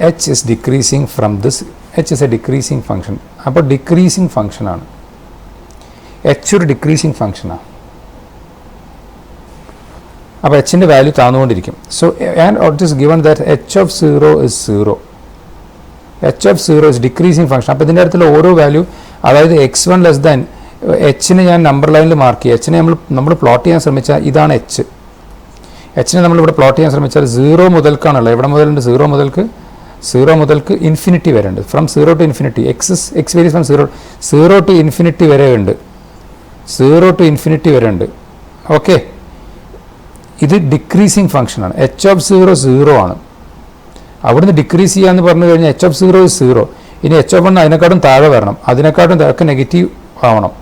h is decreasing from this. h is a decreasing function. അപ്പോൾ decreasing function ആണ്. h ഒരു decreasing ഫംഗ്ഷനാണ്. അപ്പോൾ എച്ചിൻ്റെ value താന്നുകൊണ്ടിരിക്കും. So and it is given that h of 0 is 0. h of 0 is decreasing function. അപ്പോൾ ഇതിൻ്റെ അടുത്തുള്ള ഓരോ വാല്യൂ, അതായത് x1 ലെസ് ദാൻ എച്ചിനെ ഞാൻ നമ്പർ ലൈനിൽ മാർക്ക് ചെയ്യുക. എച്ചിനെ നമ്മൾ പ്ലോട്ട് ചെയ്യാൻ ശ്രമിച്ചാൽ ഇതാണ് എച്ച്. എച്ചിനെ നമ്മളിവിടെ പ്ലോട്ട് ചെയ്യാൻ ശ്രമിച്ചാൽ 0 മുതൽക്കാണുള്ളത്. എവിടെ മുതലുണ്ട്? 0 മുതൽക്ക് ഇൻഫിനിറ്റി വരെ ഉണ്ട്. From 0 to infinity. X varies from 0 to infinity വരെ ഉണ്ട്. 0 to ഇൻഫിനിറ്റി വരെ ഉണ്ട്. ഓക്കെ, ഇത് ഡിക്രീസിങ് ഫംഗ്ഷനാണ്. എച്ച് ഓഫ് 0 ആണ്. അവിടുന്ന് ഡിക്രീസ് ചെയ്യാന്ന് പറഞ്ഞു കഴിഞ്ഞാൽ എച്ച് ഓഫ് 0 is 0. ഇനി എച്ച് ഓഫ് 1 അതിനെക്കാട്ടും താഴെ വരണം, അതിനെക്കാട്ടും ഒക്കെ നെഗറ്റീവ് ആവണം.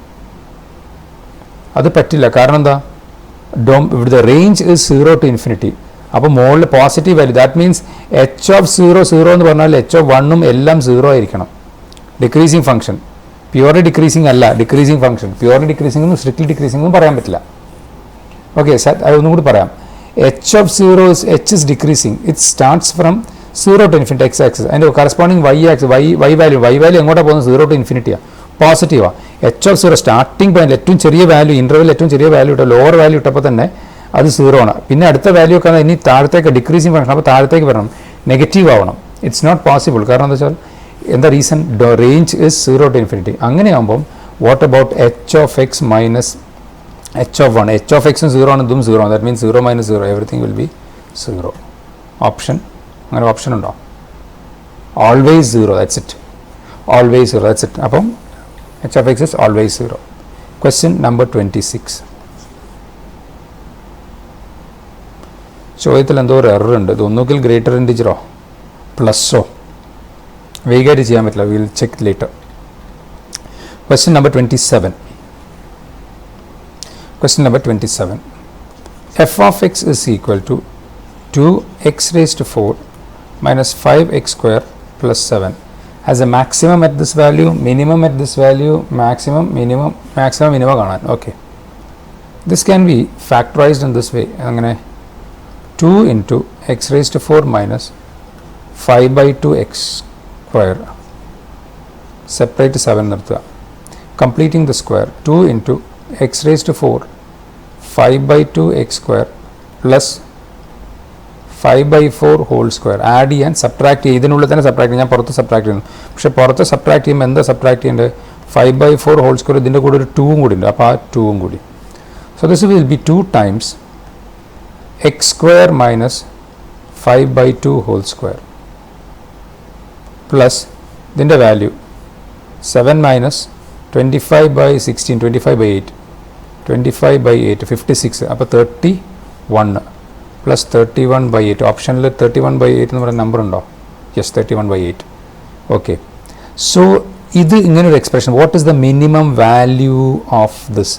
അത് പറ്റില്ല. കാരണം എന്താ? the range is 0 to infinity. അപ്പോൾ മുകളിൽ positive value, that means H of 0 എന്ന് പറഞ്ഞാൽ എച്ച് ഓഫ് 1ഉം എല്ലാം 0 ആയിരിക്കണം. ഡിക്രീസിങ് ഫംഗ്ഷൻ, പ്യുവർലി ഡിക്രീസിങ് അല്ല, ഡിക്രീസിങ് ഫംഗ്ഷൻ. പ്യുവർലി ഡിക്രീസിംഗും സ്ട്രിക്ട്ലി ഡിക്രീസിംഗും പറയാൻ പറ്റില്ല. ഓക്കെ, അതൊന്നും കൂടി പറയാം. H of 0 is h is decreasing. It starts from 0 to infinity, x axis. അതിൻ്റെ കറസ്പോണ്ടിങ് y വാല്യൂ എങ്ങോട്ടാണ് പോകുന്നത്? 0 to ഇൻഫിനിറ്റിയാണ്, പോസിറ്റീവാണ്. എച്ച് ഓഫ് 0 സ്റ്റാർട്ടിംഗ് പോയിന്റ് ഏറ്റവും ചെറിയ വാല്യൂ, ഇൻ്റർവെൽ ഏറ്റവും ചെറിയ വാല്യൂ ഇട്ട ലോവർ വാല്യൂ ഇട്ടപ്പോൾ തന്നെ അത് 0 ആണ്. പിന്നെ അടുത്ത വാല്യൂ ഒക്കെ ഇനി താഴത്തേക്ക് ഡിക്രീസിങ് ഫംഗ്ഷൻ, അപ്പോൾ താഴത്തേക്ക് വരണം, നെഗറ്റീവ് ആവണം. It's not possible. കാരണം എന്താ വെച്ചാൽ എന്താ reason? Range is 0 to infinity. അങ്ങനെ ആകുമ്പം what about h of x minus h of 1? H of എക്സും 0 ആണ്, ഇതും 0 ആണ്. That means 0 minus 0 everything will be 0. Option, അങ്ങനെ ഓപ്ഷൻ ഉണ്ടോ? Always 0, that's it. Always 0, that's it. അപ്പം h of x is always 0. Question number 26. ചോദ്യത്തിൽ എന്തോ ഒരു എറർ ഉണ്ട്. ഇത് ഒന്നുകിൽ ഗ്രേറ്റർ ഇൻറ്റിജറോ പ്ലസ്സോ വേഗമായിട്ട് ചെയ്യാൻ പറ്റില്ല. Will check later. Question number 27. Question number 27. f of x is equal to 2x raised to 4 minus 5x square plus 7 has a maximum at this value, minimum at this value, maximum, minimum കാണാൻ. Okay, this can be factorised in this way. അങ്ങനെ 2 into x raised to 4 minus 5/2x square, separate 7 നിർത്തുക. Completing the square 2 into x raised to 4 5/2x square plus 5/4 whole square. Add ചെയ്യാൻ, subtract ചെയ്യുക. ഇതിനുള്ളിൽ തന്നെ subtract ചെയ്യാം. ഞാൻ പുറത്ത് subtract ചെയ്യുന്നു. പക്ഷേ പുറത്ത് സബ്ട്രാക്ട് ചെയ്യുമ്പോൾ എന്താ സബ്ട്രാക്ട് ചെയ്യേണ്ടത്? 5/4 whole square ഇതിൻ്റെ കൂടെ ഒരു 2 കൂടി ഉണ്ട്. അപ്പോൾ ആ 2 കൂടി. So this will be 2 times x square minus 5/2 whole square plus ഇതിൻ്റെ വാല്യൂ 7 minus 25/16 25/8 25/8 56 അപ്പോൾ 31 പ്ലസ് 31/8 ഓപ്ഷനിൽ 31/8 എന്ന് പറയുന്ന നമ്പർ ഉണ്ടോ? യെസ് 31/8. ഓക്കെ, സോ ഇത് ഇങ്ങനൊരു expression. What is the minimum value of this?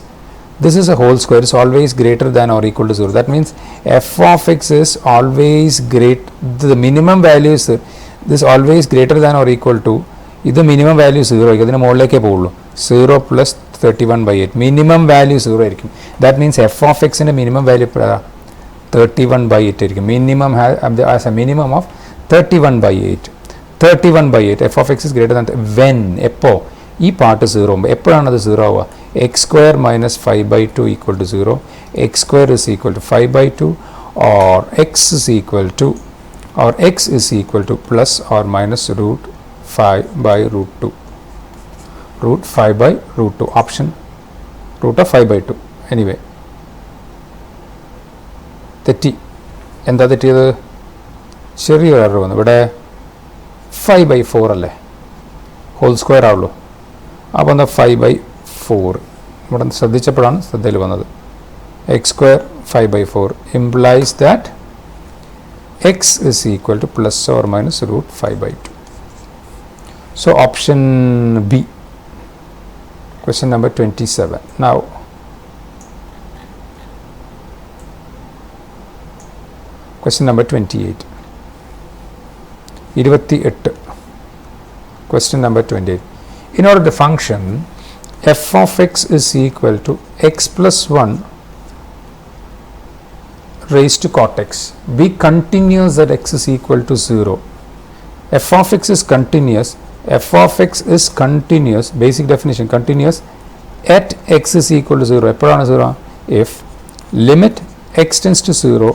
This is a whole square is always greater than or equal to 0. That means f of x is always great. The minimum value is this always greater than or equal to. ഇത് minimum value 0 ആയിരിക്കും. അതിന് മുകളിലേക്കേ പോകുള്ളൂ. 0 plus 31/8 minimum value 0 ആയിരിക്കും. That means f of എക്സിൻ്റെ minimum value 31/8 ആയിരിക്കും. Minimum as a minimum of 31/8. 31/8 f of x is greater than when എപ്പോൾ ഈ part 0 ആകുമ്പോൾ എപ്പോഴാണ് അത് 0 ആവുക? X square minus 5/2 equal to 0. X square is equal to 5/2 or x is equal to or x is equal to plus or minus root 5/√2. root 5/√2 option root of 5/2. anyway തെറ്റി. എന്താ തെറ്റിയത്? ചെറിയൊരു error വന്നു. ഇവിടെ 5/4 അല്ലേ, ഹോൾ സ്ക്വയർ ആവുള്ളൂ. അപ്പോൾ എന്താ 5/4 ഇവിടെ ശ്രദ്ധിച്ചപ്പോഴാണ് ശ്രദ്ധയിൽ വന്നത്. X square 5/4 implies that x is equal to plus or minus root 5/2. So option B, question number 27. Now question number 28. 28. Question number 28. In order the function f of x is equal to x plus 1 raised to cot x be continuous at x is equal to 0. f of x is continuous. f of x is continuous. Basic definition, continuous at x is equal to 0. എപ്പോഴാണ് 0? if limit x tends to 0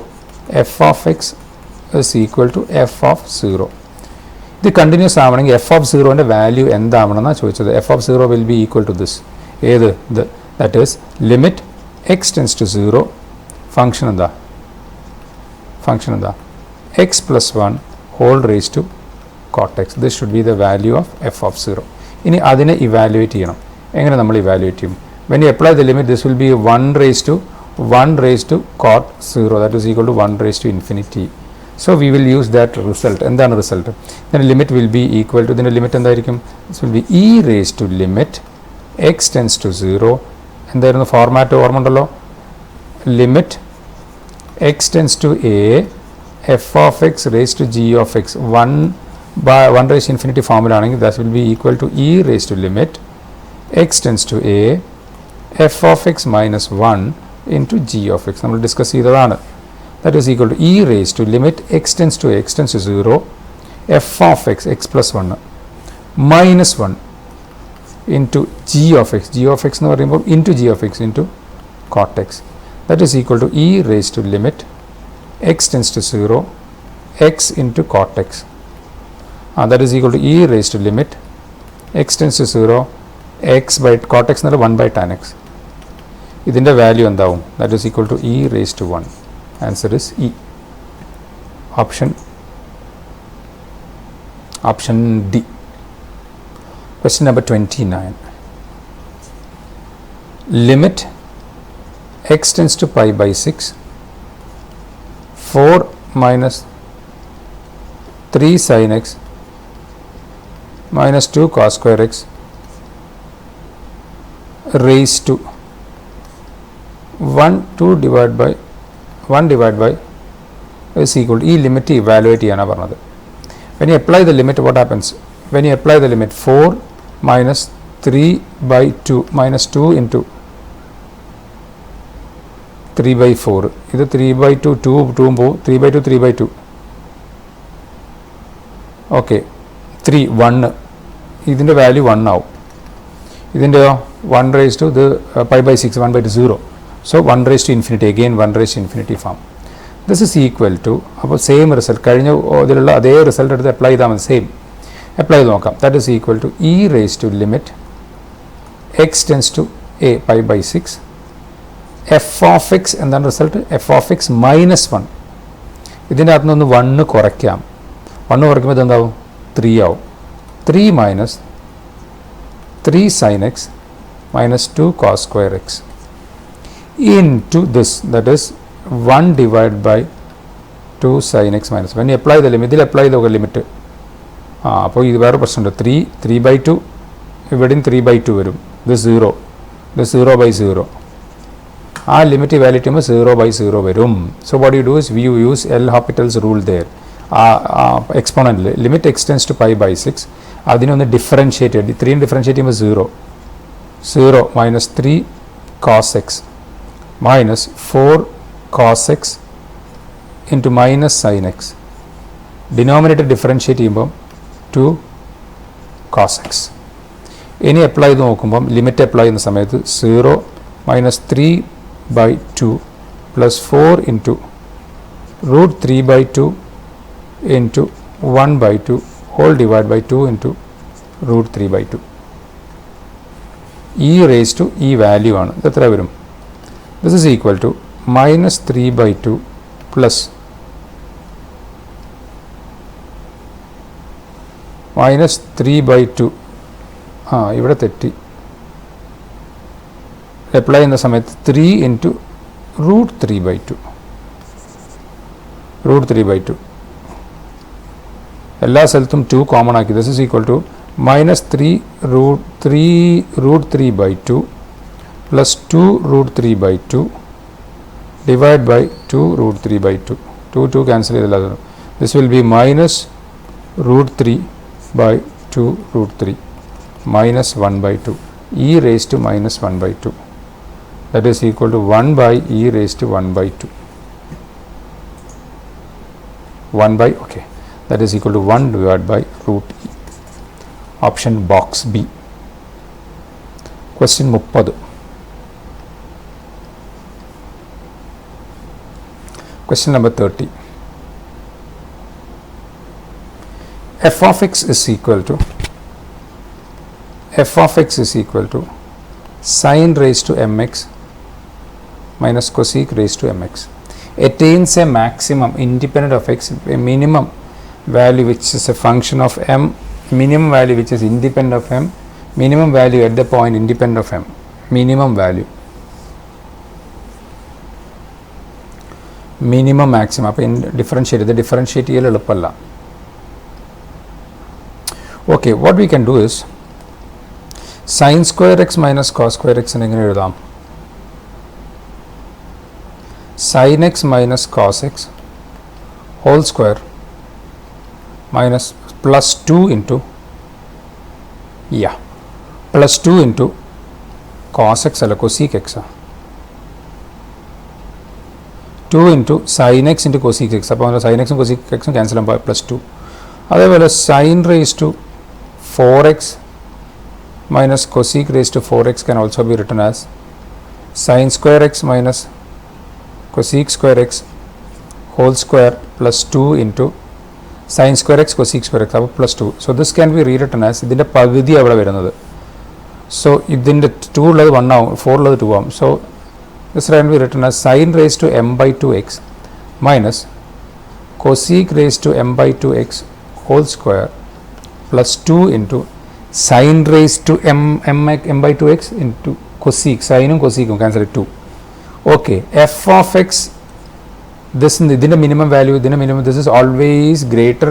f of x is equal to f of 0. ഇത് continuous ആവണമെങ്കിൽ f of സീറോൻ്റെ value എന്താവണമെന്നാണ് ചോദിച്ചത്. F of zero will be equal to this. ഏത്? ഇത്. That is limit x tends to 0. Function എന്താ? Function എന്താ? X plus 1 whole raise to cot x. This should be the value of f of 0. ഇനി അതിനെ evaluate ചെയ്യണം. എങ്ങനെ നമ്മൾ evaluate ചെയ്യും? When you apply the limit this will be 1 raised to cot 0. that is equal to 1 raised to infinity. So we will use that result. എന്താണ് result? then limit will be equal to ഇതിൻ്റെ limit എന്തായിരിക്കും? this will be e raised to limit x tends to 0. എന്തായിരുന്നു format ഓർമ്മ ഉണ്ടല്ലോ? Limit x tends to a f of x raised to g of x 1 raised to infinity formula ആണെങ്കിൽ that will be equal to e raised to limit x tends to a f of x minus 1 into g of x. നമ്മൾ discuss ചെയ്തതാണ്. that is equal to e raised to limit x tends to 0 f of x x plus 1 minus 1 into g of x എന്ന് പറയുമ്പോൾ into g of x into cot x. that is equal to e raised to limit x tends to 0 x into cot x. that is equal to e raised to limit x tends to 0 x by cot x എന്നാൽ 1 by tan x. ഇതിൻ്റെ value എന്താവും? that is equal to e raised to 1. answer is E. option D. question number 29. limit x tends to pi by 6 4 minus 3 sin x minus 2 cos square x raised to 1 divided by is equal to ഈ limit evaluate ചെയ്യാനാണ് പറഞ്ഞത്. when you apply the limit what happens? when you apply the limit 4 minus 3/2 minus 2 into 3/4 ഇത് 3/2 2 പോകും 3/2 3/2 okay 3 1 ഇതിൻ്റെ value 1 ആവും. ഇതിൻ്റെയോ 1 raised to ഇത് pi by 6 1/2 0. so 1 raised to infinity again 1 raised to infinity form. this is equal to അപ്പോൾ same result കഴിഞ്ഞ ഇതിലുള്ള അതേ result എടുത്ത് അപ്ലൈ ചെയ്താൽ മതി. സെയിം അപ്ലൈ ചെയ്ത് നോക്കാം. that is equal to e raised to limit x tends to a pi by 6. f of x എന്താണ് result? F of x minus 1. ഇതിൻ്റെ അകത്ത് നിന്ന് 1 കുറയ്ക്കാം. 1 കുറയ്ക്കുമ്പോൾ ഇതെന്താവും? 3 ആവും. 3 minus 3 sin x minus 2 cos square x into this, that is 1 divided by 2 sin x minus. When you apply the limit, ഇതിൽ apply ചെയ്ത limit അപ്പോൾ ഇത് വേറെ പ്രശ്നമുണ്ട്. 3/2 ഇവിടെയും 3/2 വരും. ഇത് 0, ഇത് 0/0. ആ ലിമിറ്റ് വാല്യൂ ചെയ്യുമ്പോൾ 0/0 വരും. So what you do is we use L'Hopital's rule there. എക്സ്പോണൻറ്റിൽ limit x tends to pi by 6. അതിനൊന്ന് ഡിഫറൻഷ്യേറ്റ് ചെയ്ത് 3 ഡിഫറൻഷ്യേറ്റ് ചെയ്യുമ്പോൾ 0 minus 3 cos x minus 4 cos x into minus sin x. Denominator differentiate ചെയ്യുമ്പം 2 cos x. ഇനി apply ചെയ്ത് നോക്കുമ്പം limit apply ചെയ്യുന്ന സമയത്ത് 0 minus 3/2 plus 4 into root 3/2 into 1/2 whole divided by 2 into root 3/2. e raised to e value ആണ്. ഇത് എത്ര വരും? This is equal to minus 3/2 plus minus 3/2. ഇവിടെ തെറ്റി. അപ്ലൈ ചെയ്യുന്ന സമയത്ത് 3 into root 3/2. root 3/2 എല്ലാ സ്ഥലത്തും 2 കോമൺ ആക്കി. This is equal to minus 3 root 3/2 plus 2 root 3/2 divided by 2 root 3/2. 2 cancel ചെയ്തില്ല. This will be minus root 3/2 root 3 minus 1/2 e raised to minus 1/2. That is equal to 1 by e raised to 1/2. 1 by, okay, that is equal to 1 divided by root e. Option box B. Question 30. Question number 30. f of x is equal to sin raised to mx minus cosec raised to mx. Attains a maximum independent of x, a minimum value which is a function of m, minimum value which is independent of m, minimum value at the point independent of m, minimum value, minimum maximum. അപ്പോൾ differentiate ഇത് differentiate ചെയ്യൽ എളുപ്പമല്ല. Okay, what we can do is sin square x minus cos square x എങ്ങനെ എഴുതാം? sin x minus cos x whole square minus plus 2 into plus 2 into cos x അല്ല cosec x. 2 into sin x into cosec x. അപ്പോൾ sin x ഉം cosec x ഉം cancel ആകുമ്പോൾ plus 2. അതേപോലെ sin raised to 4x minus cosec raised to 4x can also be written as sin square x minus cosec square x whole square plus 2 into sin square x cosec square x അപ്പോൾ plus 2. So this can be rewritten as ഇതിൻ്റെ പകുതി അവിടെ വരുന്നത്. So ഇതിൻ്റെ 2 ഉള്ളത് 1 ആവും, 4 ഉള്ളത് 2 ആവും. So this can be written as sin raised to m/2x minus cosec raised to m/2x whole square plus 2 into sin raised to m/2x into cosec. Sin ഉം cosec ഉം cancel 2. Okay, f of x, this ഇതിൻ്റെ minimum value, ഇതിൻ്റെ minimum, this is always greater,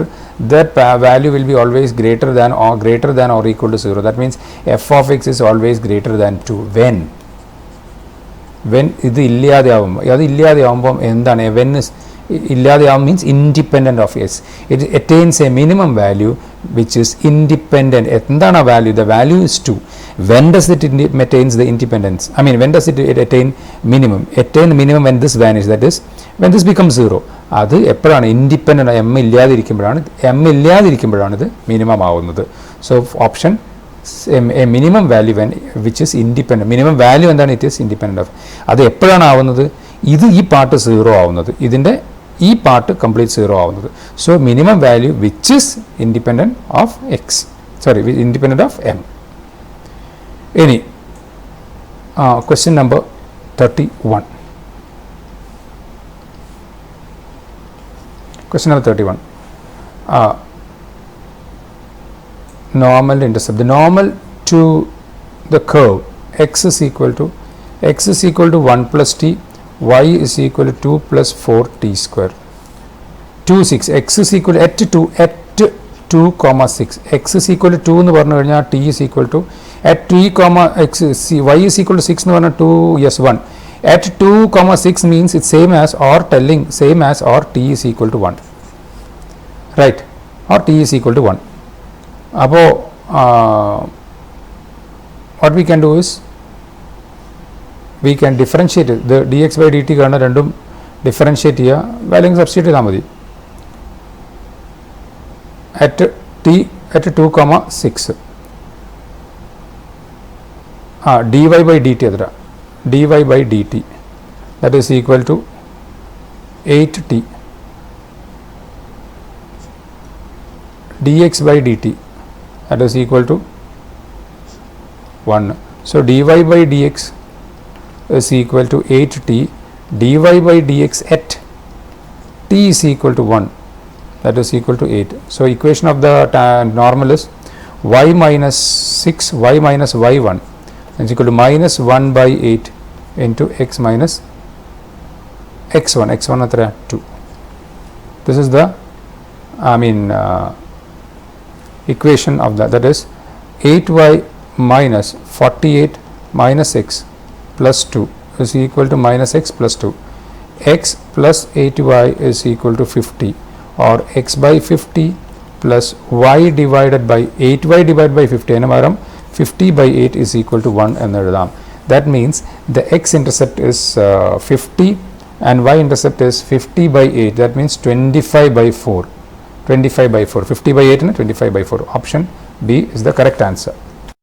that value will be always greater than or equal to 0. That means f of x is always greater than 2 when ഇത് ഇല്ലാതെയാവുമ്പം എന്താണ്? when is ഇല്ലാതെയാവും means independent of s. It attains a minimum value which is independent. എന്താണ് ആ value? The value is 2. When does it attains the independence? I mean, when does it attain minimum? Attain minimum when this vanishes, that is when this becomes 0. അത് എപ്പോഴാണ്? Independent m ഇല്ലാതിരിക്കുമ്പോഴാണ് ഇത് minimum ആവുന്നത്. So option A minimum value when which is independent. Minimum value എന്താണ്? It is independent of. അത് എപ്പോഴാണ് ആവുന്നത്? ഇത് ഈ പാർട്ട് 0 ആവുന്നത്, ഇതിൻ്റെ ഈ പാർട്ട് കംപ്ലീറ്റ് 0 ആവുന്നത്. So minimum value which is independent of X, independent of M. ഇനി question number 31. Question number 31. Normal intercept. The normal to the curve x is equal to 1 plus t, y is equal to 2 plus 4 t square. 2 6 x is equal to at 2 comma 6 x is equal to 2 എന്ന് പറഞ്ഞു കഴിഞ്ഞാൽ t is equal to at 3 comma x y is equal to 6 എന്ന് പറഞ്ഞാൽ 2 yes 1 at 2 comma 6 means it's same as or telling same as or t is equal to 1, right, or t is equal to 1. അപ്പോൾ what we can do is we can differentiate it. The dx by dt കാരണം രണ്ടും differentiate ചെയ്യുക, value substitute ചെയ്താൽ മതി. at t at 2 comma 6 dy by dt adra dy by dt that is equal to 8t dx by dt that is equal to 1. So dy by dx is equal to 8t, dy by dx at t is equal to 1, that is equal to 8. So equation of the normal is y minus 6 y minus y1 is equal to minus 1 by 8 into x minus x1 at 2. This is the equation of that is 8y minus 48 minus x plus 2 is equal to minus x plus 2. X plus 8y is equal to 50, or x by 50 plus y divided by 8y divided by 50 എന്ന് പകരം 50 by 8 is equal to 1 എന്ന് എഴുതാം. That means the x intercept is 50 and y intercept is 50 by 8, that means 25 by 4. 50 by 8 and 25 by 4. Option B is the correct answer.